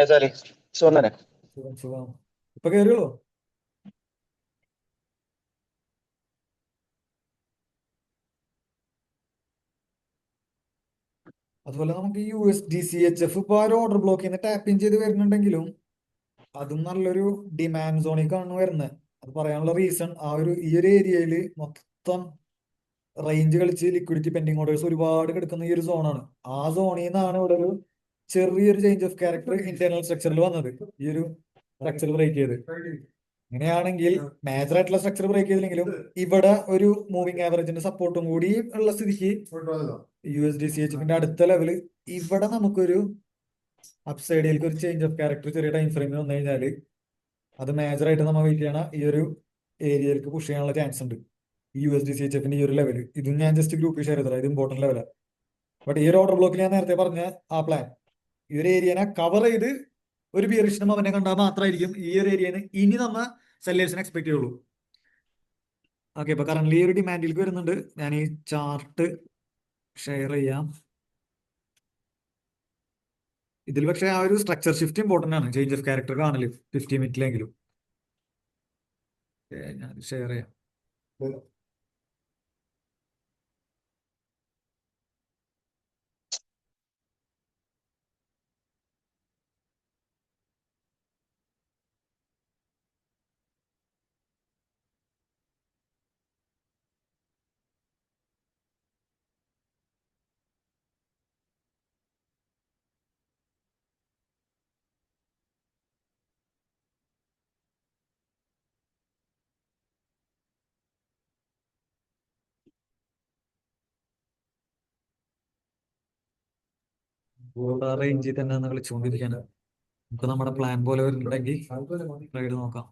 Speaker 3: സാലി സുഖം തന്നെ.
Speaker 1: സുഖം സുഖം. ഇപ്പൊ കയറിയുള്ളൂ. അതുപോലെ നമുക്ക് ഈ USDCHF ഇപ്പൊ ആ ഒരു ഓർഡർ ബ്ലോക്ക് ചെയ്യുന്ന ടാപ്പ് ഇൻ ചെയ്ത് വരുന്നുണ്ടെങ്കിലും അതും നല്ലൊരു ഡിമാൻഡ് സോണിലേക്കാണ് വരുന്നത്. അത് പറയാനുള്ള റീസൺ ഈ ഒരു ഏരിയയിൽ മൊത്തം റേഞ്ച് കളിച്ച് ലിക്വിഡിറ്റി പെൻഡിങ് ഓർഡേഴ്സ് ഒരുപാട് കിടക്കുന്ന ഈ ഒരു സോണാണ്. ആ സോണിൽ നിന്നാണ് ഇവിടെ ഒരു ചെറിയൊരു ചേഞ്ച് ഓഫ് ക്യാരക്ടർ ഇന്റേണൽ സ്ട്രക്ചറിൽ വന്നത്. ഈ ഒരു സ്ട്രക്ചർ ബ്രേക്ക് ചെയ്ത്, അങ്ങനെയാണെങ്കിൽ മേജർ ആയിട്ടുള്ള സ്ട്രക്ചർ ബ്രേക്ക് ചെയ്തില്ലെങ്കിലും ഇവിടെ ഒരു മൂവിംഗ് ആവറേജിന്റെ സപ്പോർട്ടും കൂടി ഉള്ള സ്ഥിതിക്ക് USDCHF അടുത്ത ലെവല് ഇവിടെ നമുക്കൊരു അപ്സൈഡിലേക്ക് ഒരു ചേഞ്ച് ഓഫ് ക്യാരക്ടർ ചെറിയ ടൈം ഫ്രെയിമിൽ വന്നു കഴിഞ്ഞാല് അത് മേജർ ആയിട്ട് നമ്മൾ വെയിറ്റ് ചെയ്യണ ഈ ഒരു ഏരിയയിലേക്ക് പുഷ് ചെയ്യാനുള്ള ചാൻസ് ഉണ്ട്. USDCHF ഈ ഒരു ലെവല് ഇതും ഞാൻ ജസ്റ്റ് ഗ്രൂപ്പിൽ ഷെയർ ചെയ്തത്, ഇത് ഇമ്പോർട്ടന്റ് ലെവലാണ്. ബട്ട് ഈ ഒരു ഓർഡർ ബ്ലോക്കിൽ ഞാൻ നേരത്തെ പറഞ്ഞ ആ പ്ലാൻ ഈ ഒരു ഏരിയനെ കവർ ചെയ്ത് ഒരു ബിയറിഷിനും അവനെ കണ്ടാൽ മാത്രമായിരിക്കും ഈ ഒരു ഏരിയന് ഇനി നമ്മ സെല്ലേഴ്സിനെ എക്സ്പെക്ട് ചെയ്യുള്ളൂ. ഓക്കെ, ഇപ്പൊ കറന്റ് ഈ ഒരു ഡിമാൻഡിലേക്ക് വരുന്നുണ്ട്. ഞാൻ ഈ ചാർട്ട് ഷെയർ ചെയ്യാം. ഇതിൽ പക്ഷേ ആ ഒരു സ്ട്രക്ചർ ഷിഫ്റ്റ് ഇമ്പോർട്ടന്റ് ആണ്. ചേഞ്ച് ഓഫ് ക്യാരക്ടർ കാണില്ല 50 മിനിറ്റിലെങ്കിലും. ഞാൻ ഷെയർ ചെയ്യാം. റേഞ്ചിൽ തന്നെ ഒന്ന് കളിച്ചുകൊണ്ടിരിക്കാണ്. നമുക്ക് നമ്മുടെ പ്ലാൻ പോലെ വരുന്നുണ്ടെങ്കിൽ ട്രേഡ് നോക്കാം.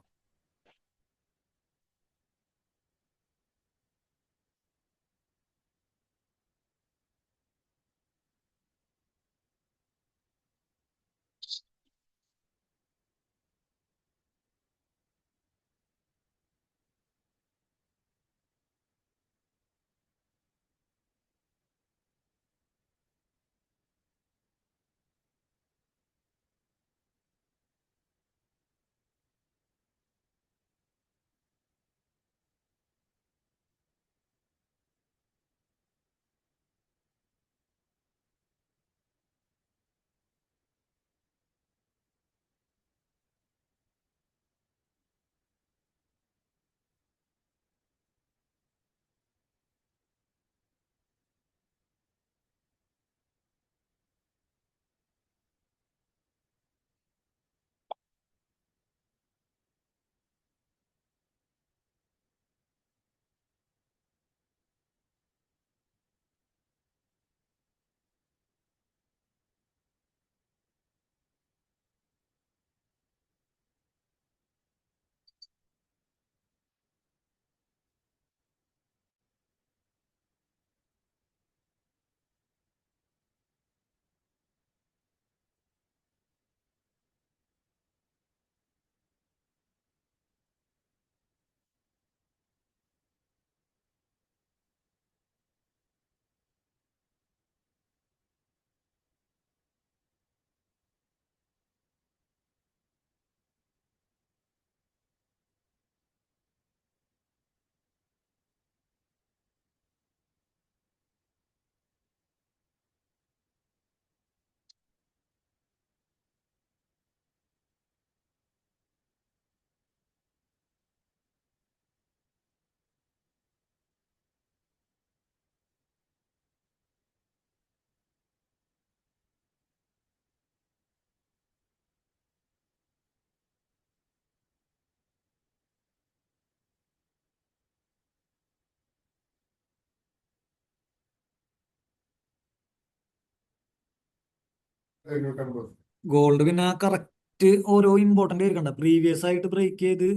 Speaker 1: ഗോൾഡ് പിന്നെ കറക്റ്റ് ഓരോ ഇമ്പോർട്ടന്റ് എടുക്കണ്ട, പ്രീവിയസ് ആയിട്ട് ബ്രേക്ക് ചെയ്ത്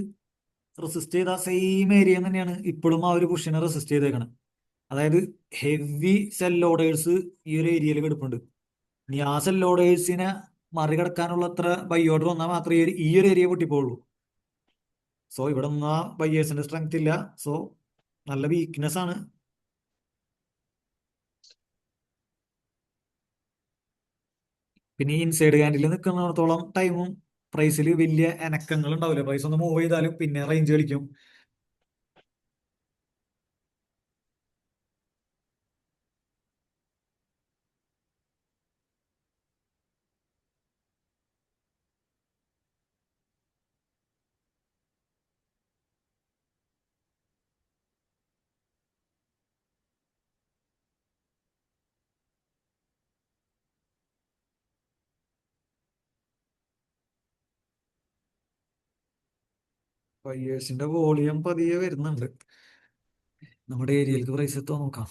Speaker 1: റെസിസ്റ്റ് ചെയ്ത സെയിം ഏരിയ തന്നെയാണ് ഇപ്പോഴും ആ ഒരു പൊസിഷനെ റെസിസ്റ്റ് ചെയ്തേക്കണം. അതായത് ഹെവി സെൽ ഓർഡേഴ്സ് ഈ ഒരു ഏരിയയിൽ കിടപ്പുണ്ട്. ഇനി ആ സെൽ ഓർഡേഴ്സിനെ മറികടക്കാനുള്ള അത്ര ബൈ ഓർഡർ വന്നാൽ മാത്രമേ ഈ ഒരു ഏരിയ പൊട്ടിപ്പോവുള്ളൂ. സോ ഇവിടെ ഒന്നും ആ ബയ്യേഴ്സിന്റെ സ്ട്രെങ്ത് ഇല്ല. സോ നല്ല വീക്ക്നെസ് ആണ്. പിന്നെ ഈ ഇൻസൈഡ് ക്യാൻഡിൽ നിൽക്കുന്നിടത്തോളം ടൈമും പ്രൈസിൽ വലിയ അനക്കങ്ങൾ ഉണ്ടാവില്ല. പ്രൈസ് ഒന്ന് മൂവ് ചെയ്താലും പിന്നെ റേഞ്ച് കളിക്കും. ബയ്യേഴ്സിന്റെ വോളിയം പതിയെ വരുന്നുണ്ട്. നമ്മുടെ ഏരിയയിലേക്ക് പ്രൈസ് എത്താൻ നോക്കാം.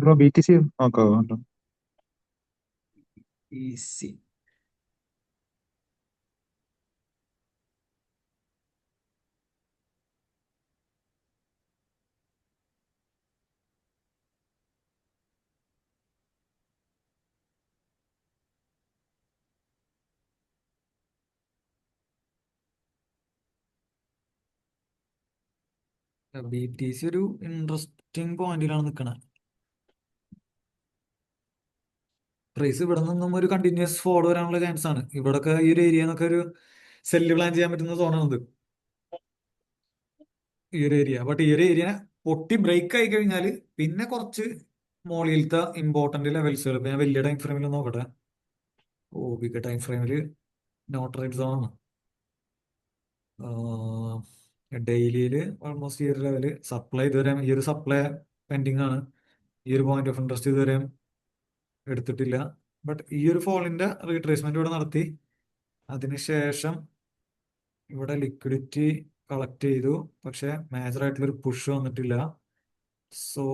Speaker 4: ബ്രോ BTC നോക്കാവോ?
Speaker 1: ഈസി. ബി ടി സി ഒരു ഇൻട്രസ്റ്റിംഗ് പോയിന്റിലാണ് നിൽക്കുന്നത്. പ്രൈസ് ഇവിടെ നിന്നും ഒരു കണ്ടിന്യൂസ് ഫോളോ വരാനുള്ള ചാൻസ് ആണ്. ഇവിടൊക്കെ ഈ ഒരു ഏരിയ എന്നൊക്കെ ഒരു സെല്ല് പ്ലാൻ ചെയ്യാൻ പറ്റുന്ന സോണാണിത്, ഈ ഒരു ഏരിയ. ബട്ട് ഈ ഒരു ഏരിയ പൊട്ടി ബ്രേക്ക് ആയി കഴിഞ്ഞാൽ പിന്നെ കുറച്ച് മോളിലത്തെ ഇമ്പോർട്ടന്റ് ലെവൽസുകൾ ഇപ്പൊ ഞാൻ വലിയ ടൈം ഫ്രെയിമിൽ നോക്കട്ടെ. ബിഗ് ടൈം ഫ്രെയിമിൽ നോട്ട് റൈറ്റ് സോൺ ആണ്. ഡെയിലിയിൽ ഓൾമോസ്റ്റ് ഈ ഒരു ലെവല് സപ്ലൈ ഇതുവരെ ഈ ഒരു സപ്ലൈ പെൻഡിങ് ആണ്. ഈ ഒരു പോയിന്റ് ഓഫ് ഇൻട്രസ്റ്റ് ഇതുവരെ എടുത്തിട്ടില്ല. ബട്ട് ഈ ഒരു ഫോളിന്റെ റീട്രേസ്മെന്റ് ഇവിടെ നടത്തി. അതിനുശേഷം ഇവിടെ ലിക്വിഡിറ്റി കളക്ട് ചെയ്തു, പക്ഷെ മേജർ ആയിട്ടുള്ള ഒരു പുഷ് വന്നിട്ടില്ല. സോ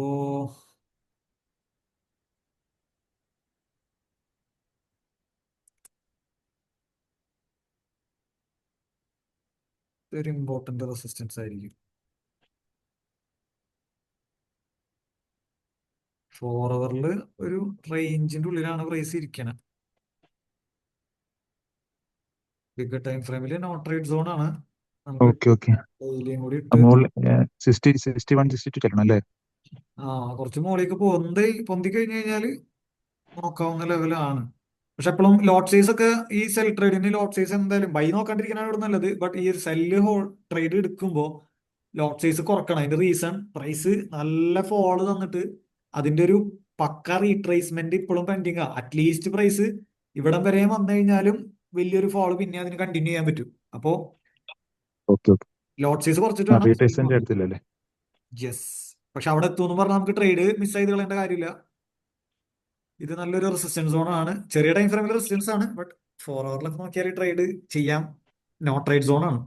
Speaker 1: ഒരു ഇമ്പോർട്ടന്റ് റെസിസ്റ്റൻസ് ആയിരിക്കും. 4 അവറിൽ ഒരു റേഞ്ചിന്റെ ഉള്ളിലാണ് പ്രൈസ് ഇരിക്കണത്. ബിഗ് ടൈം ഫ്രെയിമിൽ നോട്ട് ട്രേഡ് സോൺ ആണ്. നമുക്ക്
Speaker 4: ഓക്കെ ഓക്കെ.
Speaker 1: ഡെയിലിയും കൂടി ഇട്ട്
Speaker 4: മുകളിൽ 61 62 ചെല്ലണം അല്ലേ?
Speaker 1: കുറച്ച് മുകളിലേക്ക് പൊന്തി കഴിഞ്ഞു കഴിഞ്ഞാൽ നോക്കാവുന്ന ലെവലാണ്. പക്ഷെ എപ്പോഴും ലോട്ട് സൈസ് ഒക്കെ ഈ സെൽ ട്രേഡിന് ലോട്ട് സൈസ് എന്തായാലും ബൈ നോക്കാണ്ടിരിക്കാനാണ് ഇവിടെ നല്ലത്. ബട്ട് ഈ ഒരു സെല്ല് ട്രേഡ് എടുക്കുമ്പോൾ ലോട്ട് സൈസ് കുറക്കണം. അതിന്റെ റീസൺ പ്രൈസ് നല്ല ഫോള് തന്നിട്ട് അതിന്റെ ഒരു പക്ക റീട്രേസ്മെന്റ് ഇപ്പോഴും പെൻഡിങ് ആ. അറ്റ്ലീസ്റ്റ് പ്രൈസ് ഇവിടം വരെ വന്നു കഴിഞ്ഞാലും വലിയൊരു ഫോള് പിന്നെ അതിന് കണ്ടിന്യൂ ചെയ്യാൻ പറ്റും. അപ്പോ
Speaker 4: ഓക്കെ ഓക്കെ.
Speaker 1: ലോട്ട് സൈസ് കുറച്ചിട്ട് വേണം
Speaker 4: റീട്രേസ്മെന്റ് എടുത്തില്ലല്ലേ?
Speaker 1: യെസ്. പക്ഷെ അവിടെ എത്തുമെന്ന് പറഞ്ഞാൽ നമുക്ക് ട്രേഡ് മിസ് ചെയ്ത് കളയേണ്ട കാര്യമില്ല. ഇത് നല്ലൊരു റെസിസ്റ്റൻസ് സോൺ ആണ്. ചെറിയ ടൈം ഫ്രെയിമിൽ റെസിസ്റ്റൻസ് ആണ്, ബട്ട് 4 അവറിലൊക്കെ നോക്കിയാൽ ട്രേഡ് ചെയ്യാം. നോ ട്രേഡ് സോൺ ആണ്.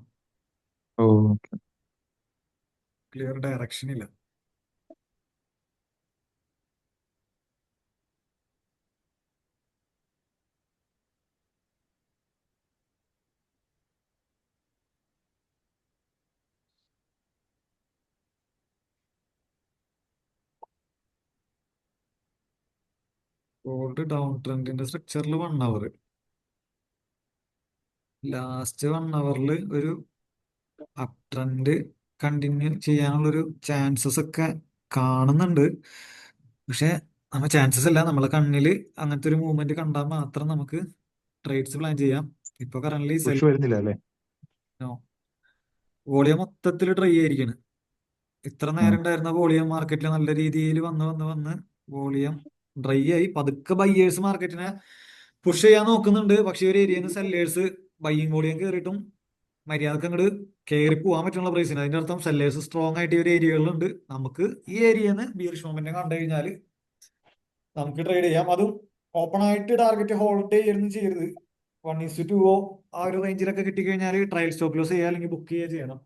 Speaker 4: ഓക്കെ.
Speaker 1: ക്ലിയർ ഡയറക്ഷൻ ഇല്ല. ഗോൾഡ് ഡൗൺ ട്രെൻഡിന്റെ സ്ട്രക്ചറിൽ 1 അവർ, ലാസ്റ്റ് 1 അവറിൽ ഒരു അപ് ട്രെൻഡ് കണ്ടിന്യൂ ചെയ്യാനുള്ളൊരു ചാൻസസ് ഒക്കെ കാണുന്നുണ്ട്. പക്ഷെ നമ്മ ചാൻസസ് അല്ല, നമ്മളെ കണ്ണിൽ അങ്ങനത്തെ ഒരു മൂവ്മെന്റ് കണ്ടാൽ മാത്രം നമുക്ക് ട്രേഡ്സ് പ്ലാൻ ചെയ്യാം. ഇപ്പൊ കറന്റ് സെൽ
Speaker 4: പുഷ് വരുന്നില്ല അല്ലേ?
Speaker 1: വോളിയം മൊത്തത്തിൽ ഡ്രൈ ആയിരിക്കണം. ഇത്ര നേരം ഉണ്ടായിരുന്ന വോളിയം മാർക്കറ്റിൽ നല്ല രീതിയിൽ വന്ന് വോളിയം ഡ്രൈ ആയി. പതുക്കെ ബയ്യേഴ്സ് മാർക്കറ്റിനെ പുഷ് ചെയ്യാൻ നോക്കുന്നുണ്ട്. പക്ഷെ ഒരു ഏരിയയിൽ നിന്ന് സെല്ലേഴ്സ് ബയ്യിങ് വോളിയം കയറിയിട്ടും മര്യാദക്ക് അങ്ങോട്ട് കയറി പോകാൻ പറ്റുള്ള പ്രൈസിന്. അതിന്റെ അർത്ഥം സെല്ലേഴ്സ് സ്ട്രോങ് ആയിട്ട് ഈ ഒരു ഏരിയകളിലുണ്ട്. നമുക്ക് ഈ ഏരിയയിൽ നിന്ന് ബിയറിഷ് മൊമെന്റ് കണ്ടു കഴിഞ്ഞാൽ നമുക്ക് ട്രേഡ് ചെയ്യാം. അതും ഓപ്പൺ ആയിട്ട് ടാർഗറ്റ് ഹോൾഡ് ചെയ്യരുന്നു ചെയ്യരുത്. 1:2 ആ ഒരു റേഞ്ചിലൊക്കെ കിട്ടിക്കഴിഞ്ഞാൽ ട്രയൽ സ്റ്റോപ്പ് ലോസ് ചെയ്യുക അല്ലെങ്കിൽ ബുക്ക് ചെയ്യുക ചെയ്യണം.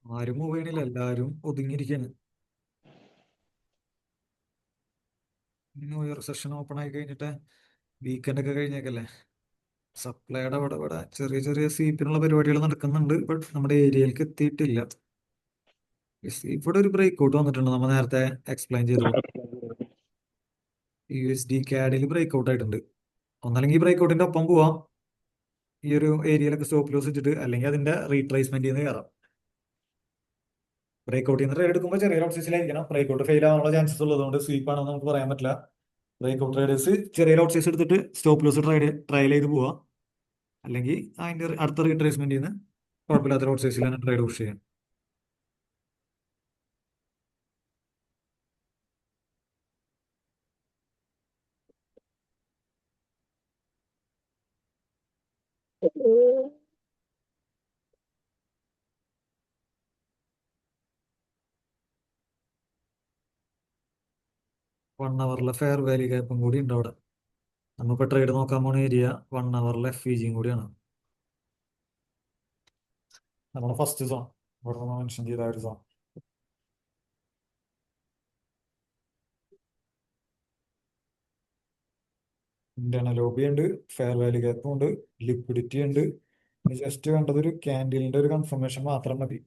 Speaker 1: ആരും മൂവ് ചെയ്യണില്ല, എല്ലാവരും ഒതുങ്ങിയിരിക്കാണ്. ന്യൂ ഇയർ സെഷൻ ഓപ്പൺ ആയി കഴിഞ്ഞിട്ട് വീക്കെൻഡ് ഒക്കെ കഴിഞ്ഞേക്കല്ലേ. സപ്ലൈയുടെ ഇവിടെ ചെറിയ ചെറിയ സീപ്പിനുള്ള പരിപാടികൾ നടക്കുന്നുണ്ട്. ബട്ട് നമ്മുടെ ഏരിയയിലേക്ക് എത്തിയിട്ടില്ല. ഇവിടെ ഒരു ബ്രേക്ക് ഔട്ട് വന്നിട്ടുണ്ട്. നമ്മൾ നേരത്തെ എക്സ്പ്ലെയിൻ ചെയ്തു. USD CAD ബ്രേക്ക് ഔട്ട് ആയിട്ടുണ്ട്. ഒന്നല്ലെങ്കിൽ ബ്രേക്ക് ഔട്ടിന്റെ ഒപ്പം പോവാം ഈ ഒരു ഏരിയയിലൊക്കെ സ്റ്റോപ്പ് ലോസ് വെച്ചിട്ട്, അല്ലെങ്കിൽ അതിന്റെ റീട്രേസ്മെന്റ് നിന്ന് കയറാം. ബ്രേക്ക് ഔട്ടിൽ നിന്ന് ട്രേഡ് എടുക്കുമ്പോൾ ചെറിയ ലോട്ട്സിലായിരിക്കണം. ബ്രേക്ക് ഔട്ട് ഫെയിൽ ആവാനുള്ള ചാൻസസ് ഉള്ളതുകൊണ്ട് സ്വീപ്പ് ആണെന്ന് നമുക്ക് പറയാൻ പറ്റില്ല. ബ്രേക്ക് ഔട്ട് ട്രേഡേഴ്സ് ചെറിയ ലോട്ട് സൈസ് എടുത്തിട്ട് സ്റ്റോപ്പ് ലോസ് ട്രയൽ ചെയ്ത് പോവാം. അല്ലെങ്കിൽ അതിന്റെ അടുത്ത റീട്രേസ്മെന്റ് നിന്ന് കുഴപ്പമില്ലാത്ത ലോട്ട് സൈസിൽ തന്നെ ട്രേഡ് പുഷ് ചെയ്യാം. 1 അവറിലെ ഫെയർ വാല്യൂ ഗ്യാപ്പും കൂടി ഉണ്ട് അവിടെ. നമ്മളിപ്പോൾ ട്രേഡ് നോക്കാൻ പോണ ഏരിയ 1 അവറിലെ FVGയും കൂടിയാണ്. നമ്മുടെ ഫസ്റ്റ് സോൺ ഇവിടെ നമ്മൾ മെൻഷൻ ചെയ്ത ഒരു സോൺ. ഇന്റേണൽ ലോബി ഉണ്ട്, ഫെയർ വാല്യൂ ഗ്യാപ്പും ഉണ്ട്, ലിക്വിഡിറ്റി ഉണ്ട്. ജസ്റ്റ് വേണ്ടത് ഒരു ക്യാൻഡിലിന്റെ ഒരു കൺഫർമേഷൻ മാത്രം മതി.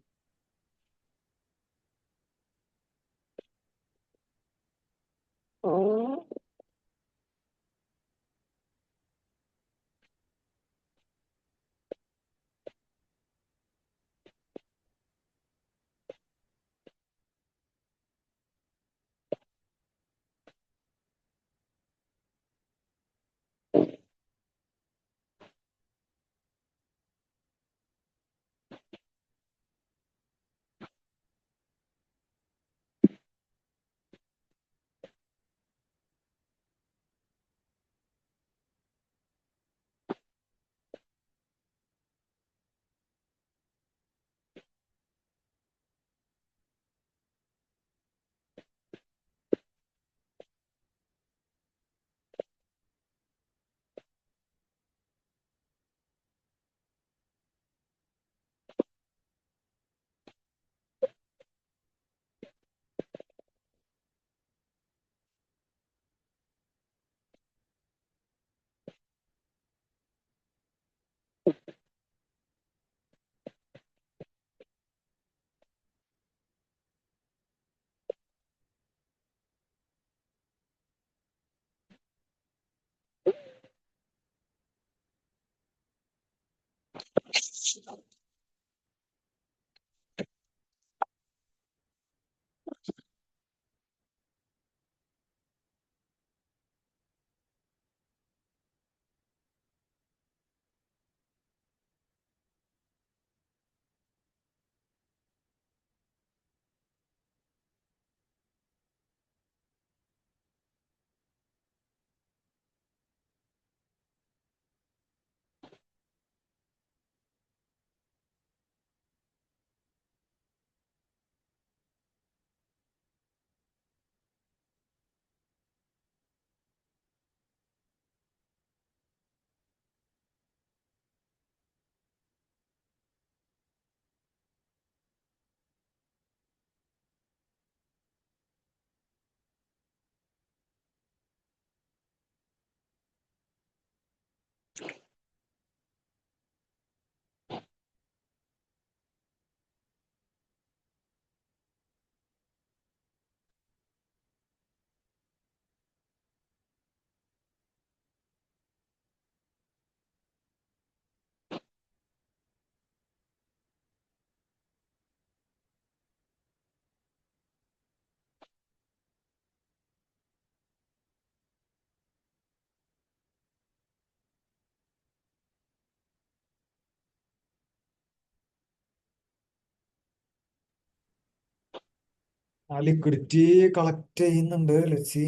Speaker 1: ആ ലിക്വിഡിറ്റി കളക്ട് ചെയ്യുന്നുണ്ട്. ലച്ചി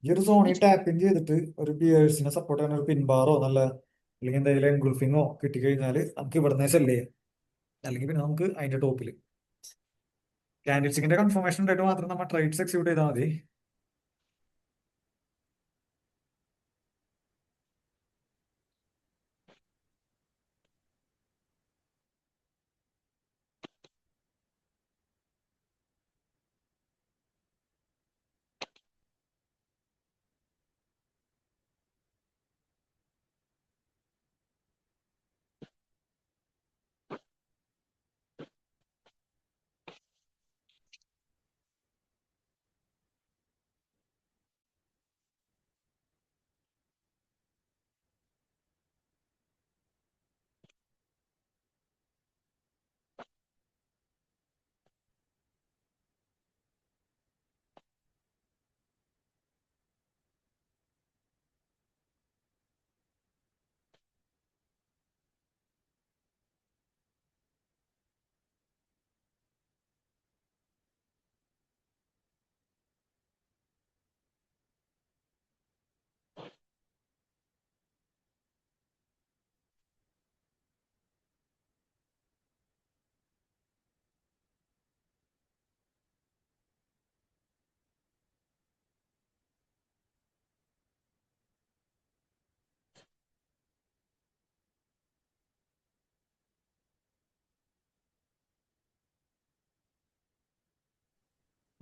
Speaker 1: ഈ ഒരു സോണിൽ ടാപ്പ് ഇൻ ചെയ്തിട്ട് ഒരു ബിയേഴ്സിനെ സപ്പോർട്ട് ചെയ്യുന്ന ഒരു പിൻബാറോ നല്ല അല്ലെങ്കിൽ എന്തെങ്കിലും എൻഗുൾഫിങ്ങോ കിട്ടിക്കഴിഞ്ഞാൽ നമുക്ക് ഇവിടുന്ന് സെല് ചെയ്യാം. അല്ലെങ്കിൽ പിന്നെ നമുക്ക് അതിന്റെ ടോപ്പിൽ ക്യാൻഡിൽസിന്റെ കൺഫർമേഷൻ ഉണ്ടായിട്ട് മാത്രം നമ്മൾ ട്രേഡ്സ് എക്സിക്യൂട്ട് ചെയ്താൽ മതി.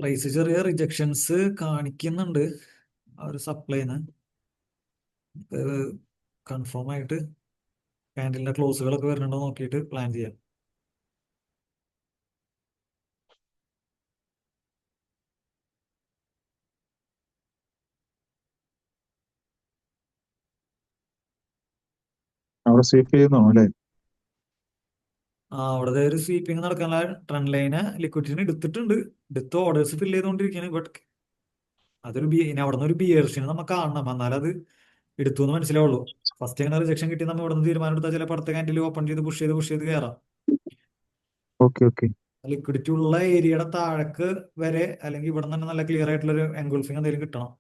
Speaker 1: പ്രൈസ് ചെറിയ റിജക്ഷൻസ് കാണിക്കുന്നുണ്ട് ആ ഒരു സപ്ലൈന്ന്. കൺഫേം ആയിട്ട് ക്യാൻഡിലിന്റെ ക്ലോസുകളൊക്കെ വരുന്നുണ്ടോ നോക്കിയിട്ട് പ്ലാൻ ചെയ്യാം.
Speaker 4: അവിടെ സ്വീപ്പ് ചെയ്യുന്നോ അല്ലേ?
Speaker 1: അവിടെ ഒരു സ്വീപ്പിംഗ് നടക്കാനുള്ള ട്രെൻഡ് ലൈന് ലിക്വിഡിറ്റിന് എടുത്തിട്ടുണ്ട്. എടുത്ത് ഓർഡേഴ്സ് ഫില്ല് ചെയ്തുകൊണ്ടിരിക്കുകയാണ്. ബട്ട് ഇനി അവിടെ നിന്ന് ഒരു ബിയേഴ്സിനെ നമുക്ക് കാണണം, എന്നാലും അത് എടുത്തു എന്ന് മനസ്സിലാവുള്ളൂ. ഫസ്റ്റ് ഇങ്ങനെ റിജക്ഷൻ കിട്ടി നമ്മൾ ഇവിടെ നിന്ന് തീരുമാനം എടുത്താൽ ചിലപ്പോൾ അടുത്ത ക്യാൻഡിൽ ഓപ്പൺ ചെയ്ത് പുഷ് ചെയ്ത് കയറാം.
Speaker 4: Okay okay.
Speaker 1: ലിക്വിഡിറ്റി ഉള്ള ഏരിയയുടെ താഴേക്ക് വരെ അല്ലെങ്കിൽ ഇവിടെ നിന്ന് തന്നെ നല്ല ക്ലിയർ ആയിട്ടുള്ള ഒരു എൻഗുൾഫിംഗ് എന്തെങ്കിലും കിട്ടണം.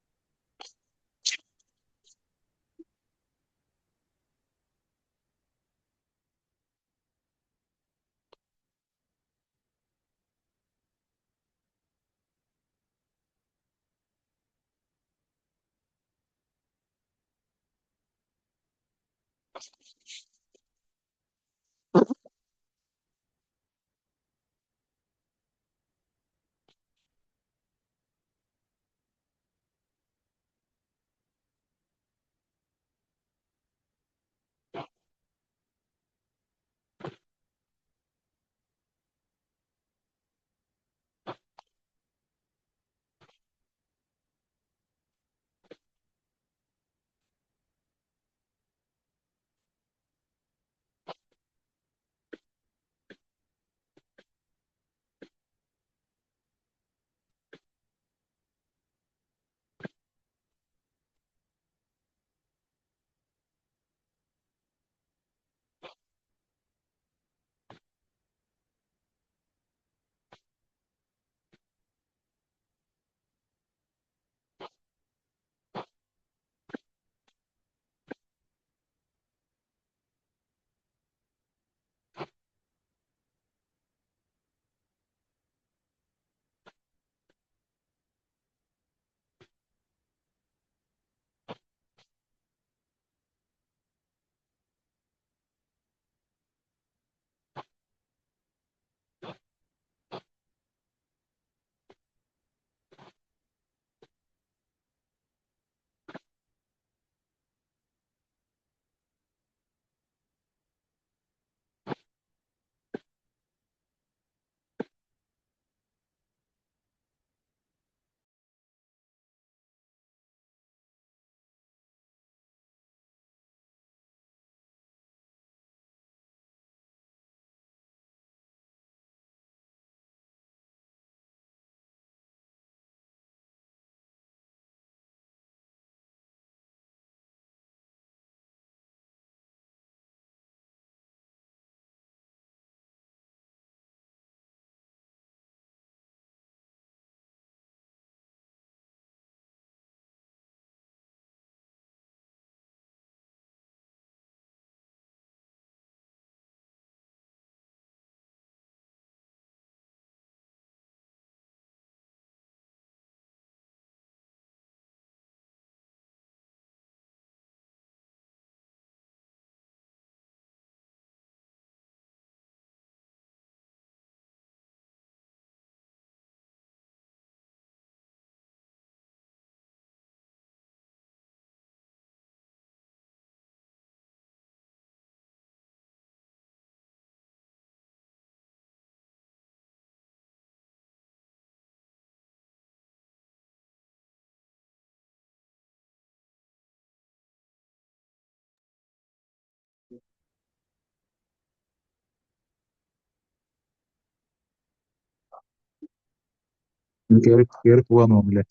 Speaker 4: കയറി കയറി പോവാന്ന് തോന്നുന്നില്ലേ?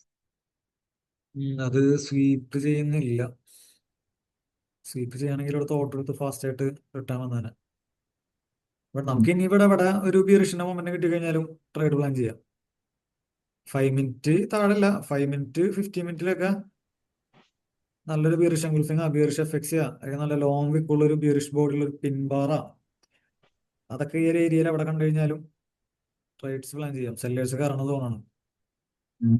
Speaker 1: അത് സ്വീപ്പ് ചെയ്യുന്നില്ല. സ്വീപ്പ് ചെയ്യുകയാണെങ്കിൽ ഇവിടുത്തെ ഓർഡർ എടുത്ത് ഫാസ്റ്റ് ആയിട്ട് റിട്ടേൺ വന്നേനെ. ബട്ട് നമുക്ക് ഇനി ഇവിടെ ഒരു ബിയറിഷിന്റെ മൊമെന്റ് കിട്ടിക്കഴിഞ്ഞാലും ട്രേഡ് പ്ലാൻ ചെയ്യാം. 5 മിനിറ്റ് താഴല്ല, 5 മിനിറ്റ് 15 മിനിറ്റിലൊക്കെ നല്ലൊരു ബിയറിഷ് എൻഗുൾഫിംഗ് ബിയറിഷ് എഫക്സ് അല്ലെങ്കിൽ നല്ല ലോങ് വിക്കുള്ള ഒരു ബിയറിഷ് ബോർഡിൽ ഒരു പിൻബാറ, അതൊക്കെ ഈ ഒരു ഏരിയയിൽ അവിടെ കണ്ടു കഴിഞ്ഞാലും ട്രേഡ്സ് പ്ലാൻ ചെയ്യാം. സെല്ലേഴ്സ് കയറണ സോണാണ്.
Speaker 4: ഉം.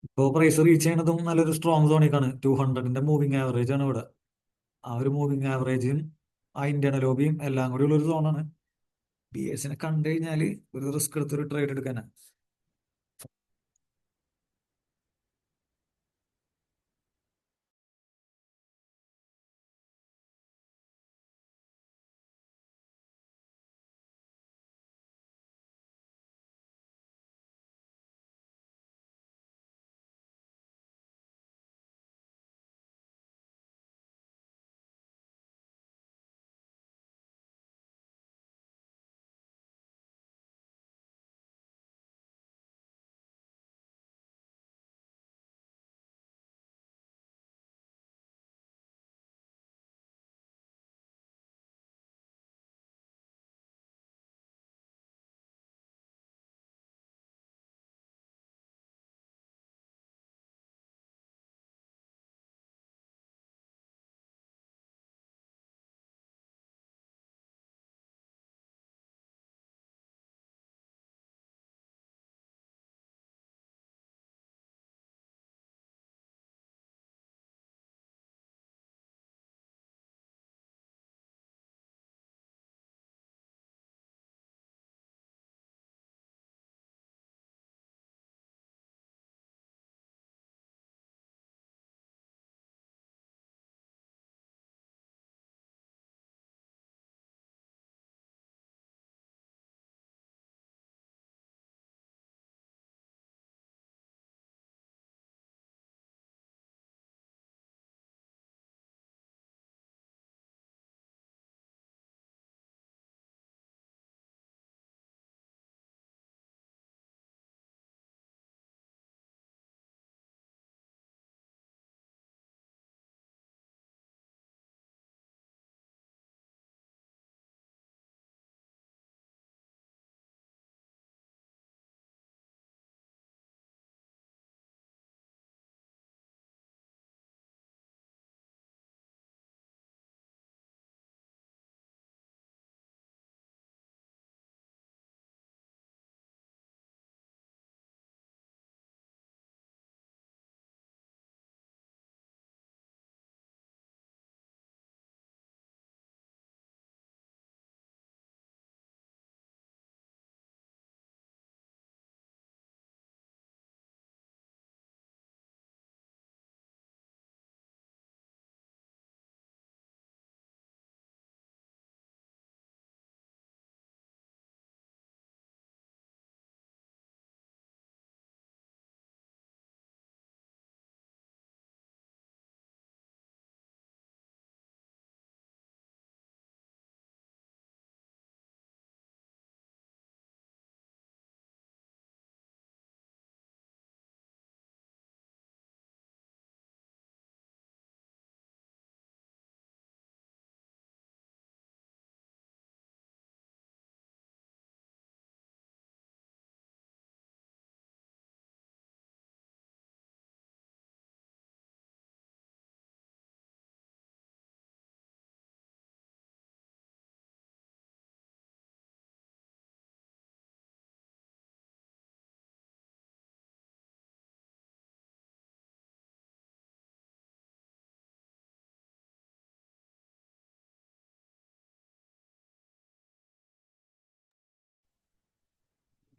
Speaker 1: ഇപ്പോൾ പ്രൈസ് റീച്ച് ചെയ്യണതും നല്ലൊരു സ്ട്രോങ് സോണിക്കാണ്. 200ന്റെ മൂവിങ് ആവറേജ് ആണ് ഇവിടെ. ആ ഒരു മൂവിങ് ആവറേജും ആ ഇന്റേണൽ ലോബിയും എല്ലാം കൂടി ഉള്ള ഒരു സോണാണ്. BSനെ കണ്ടു കഴിഞ്ഞാൽ ഒരു റിസ്ക് എടുത്തൊരു ട്രേഡ് എടുക്കാനാണ്.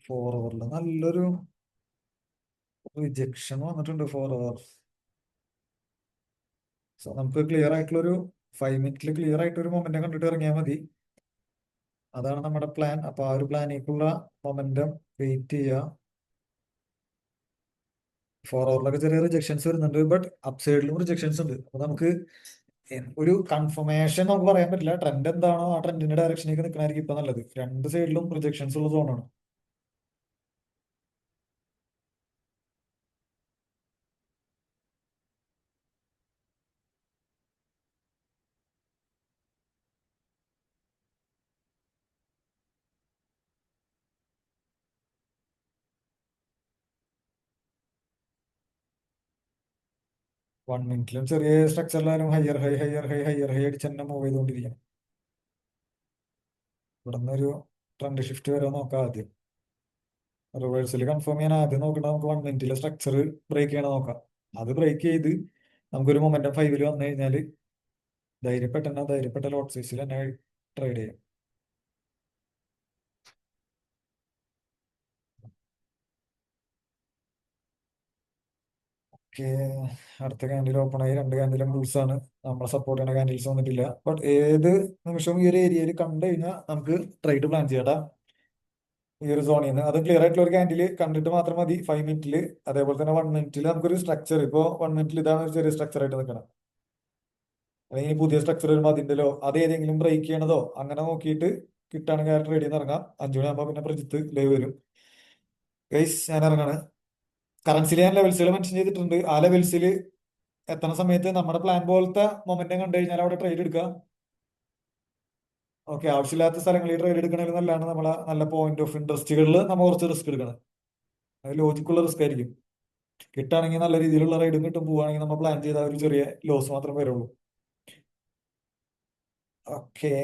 Speaker 1: ഫോർ ഓവറിൽ നല്ലൊരു റിജക്ഷൻ വന്നിട്ടുണ്ട് 4 hours. സോ നമുക്ക് ക്ലിയർ ആയിട്ടുള്ള ഒരു 5 മിനിറ്റിൽ ക്ലിയർ ആയിട്ട് ഒരു മൊമെന്റം കണ്ടിട്ട് ഇറങ്ങിയാൽ മതി. അതാണ് നമ്മുടെ പ്ലാൻ. അപ്പൊ ആ ഒരു പ്ലാനിലേക്കുള്ള മൊമെന്റം വെയിറ്റ് ചെയ്യുക. 4 hourലൊക്കെ ചെറിയ റിജക്ഷൻസ് വരുന്നുണ്ട്, ബട്ട് അപ്സൈഡിലും റിജക്ഷൻസ് ഉണ്ട്. അപ്പൊ നമുക്ക് ഒരു കൺഫർമേഷൻ നമുക്ക് പറയാൻ പറ്റില്ല. ട്രെൻഡ് എന്താണോ ആ ട്രെൻഡിന്റെ ഡയറക്ഷനിലേക്ക് നിൽക്കണായിരിക്കും ഇപ്പൊ നല്ലത്. രണ്ട് സൈഡിലും റിജക്ഷൻസ് ഉള്ള സോണാണ്. വൺ മിനിറ്റിലും ചെറിയ സ്ട്രക്ചറിലായാലും higher high higher high higher high അടിച്ച് തന്നെ മൂവ് ചെയ്തുകൊണ്ടിരിക്കണം. ഇവിടെ നിന്ന് ഒരു ട്രെൻഡ് ഷിഫ്റ്റ് വരെ നോക്കാം. ആദ്യം റിവേഴ്സൽ കൺഫേം ചെയ്യാൻ ആദ്യം നോക്കണം. നമുക്ക് 1 മിനിറ്റിലെ സ്ട്രക്ചർ ബ്രേക്ക് ചെയ്യണം നോക്കാം. അത് ബ്രേക്ക് ചെയ്ത് നമുക്കൊരു മൊമെന്റം 5 വന്നു കഴിഞ്ഞാൽ ധൈര്യപ്പെട്ട ലോട്ട് സൈസിൽ തന്നെ ട്രേഡ് ചെയ്യാം. ഓക്കെ, അടുത്ത ക്യാൻഡിൽ ഓപ്പൺ ആയി. 2 ക്യാൻഡിലും ബുൾസ് ആണ്. നമ്മളെ സപ്പോർട്ട് ചെയ്യുന്ന ക്യാൻഡിൽസ് വന്നിട്ടില്ല. ബട്ട് ഏത് നിമിഷവും ഈ ഒരു ഏരിയയിൽ കണ്ടു കഴിഞ്ഞാൽ നമുക്ക് ട്രേഡ് പ്ലാൻ ചെയ്യട്ടാ. ഈ ഒരു സോണിൽ നിന്ന് അത് ക്ലിയർ ആയിട്ടുള്ള ഒരു ക്യാൻഡിൽ കണ്ടിട്ട് മാത്രം മതി 5 മിനിറ്റിൽ. അതേപോലെ തന്നെ 1 മിനിറ്റിൽ നമുക്കൊരു സ്ട്രക്ചർ, ഇപ്പോൾ 1 മിനിറ്റിൽ ഇതാണ് ഒരു ചെറിയ സ്ട്രക്ചർ ആയിട്ട് നിൽക്കണം. അല്ലെങ്കിൽ പുതിയ സ്ട്രക്ചർ വരുമ്പോൾ അതിൻ്റെലോ അത് ഏതെങ്കിലും ബ്രേക്ക് ചെയ്യണതോ അങ്ങനെ നോക്കിയിട്ട് കിട്ടുകയാണെങ്കിൽ ആ ട്രേഡിൽ നിന്ന് ഇറങ്ങാം. 5 മണിയാകുമ്പോൾ പിന്നെ പ്രജിത്ത് ലൈവ് വരും. ഗൈസ്, ഞാൻ ഇറങ്ങാണ്. കറൻസിൽ ഞാൻ ലെവൽസുകൾ മെൻഷൻ ചെയ്തിട്ടുണ്ട്. ആ ലെവൽസിൽ എത്തണ സമയത്ത് നമ്മുടെ പ്ലാൻ പോലത്തെ മൊമെന്റം കണ്ടു കഴിഞ്ഞാൽ അവിടെ ട്രേഡ് എടുക്കുക. ഓക്കെ, ആവശ്യമില്ലാത്ത സ്ഥലങ്ങളിൽ ട്രേഡ് എടുക്കണതിൽ നല്ലതാണ്. നമ്മളെ നല്ല പോയിന്റ് ഓഫ് ഇൻട്രസ്റ്റുകളിൽ നമ്മൾ കുറച്ച് റിസ്ക് എടുക്കണം. അത് ലോജിക്കുള്ള റിസ്ക് ആയിരിക്കും. കിട്ടുകയാണെങ്കിൽ നല്ല രീതിയിലുള്ള റൈഡും കിട്ടും. പോവുകയാണെങ്കിൽ നമ്മൾ പ്ലാൻ ചെയ്ത ഒരു ചെറിയ ലോസ് മാത്രമേ വരുള്ളൂ. ഓക്കെ.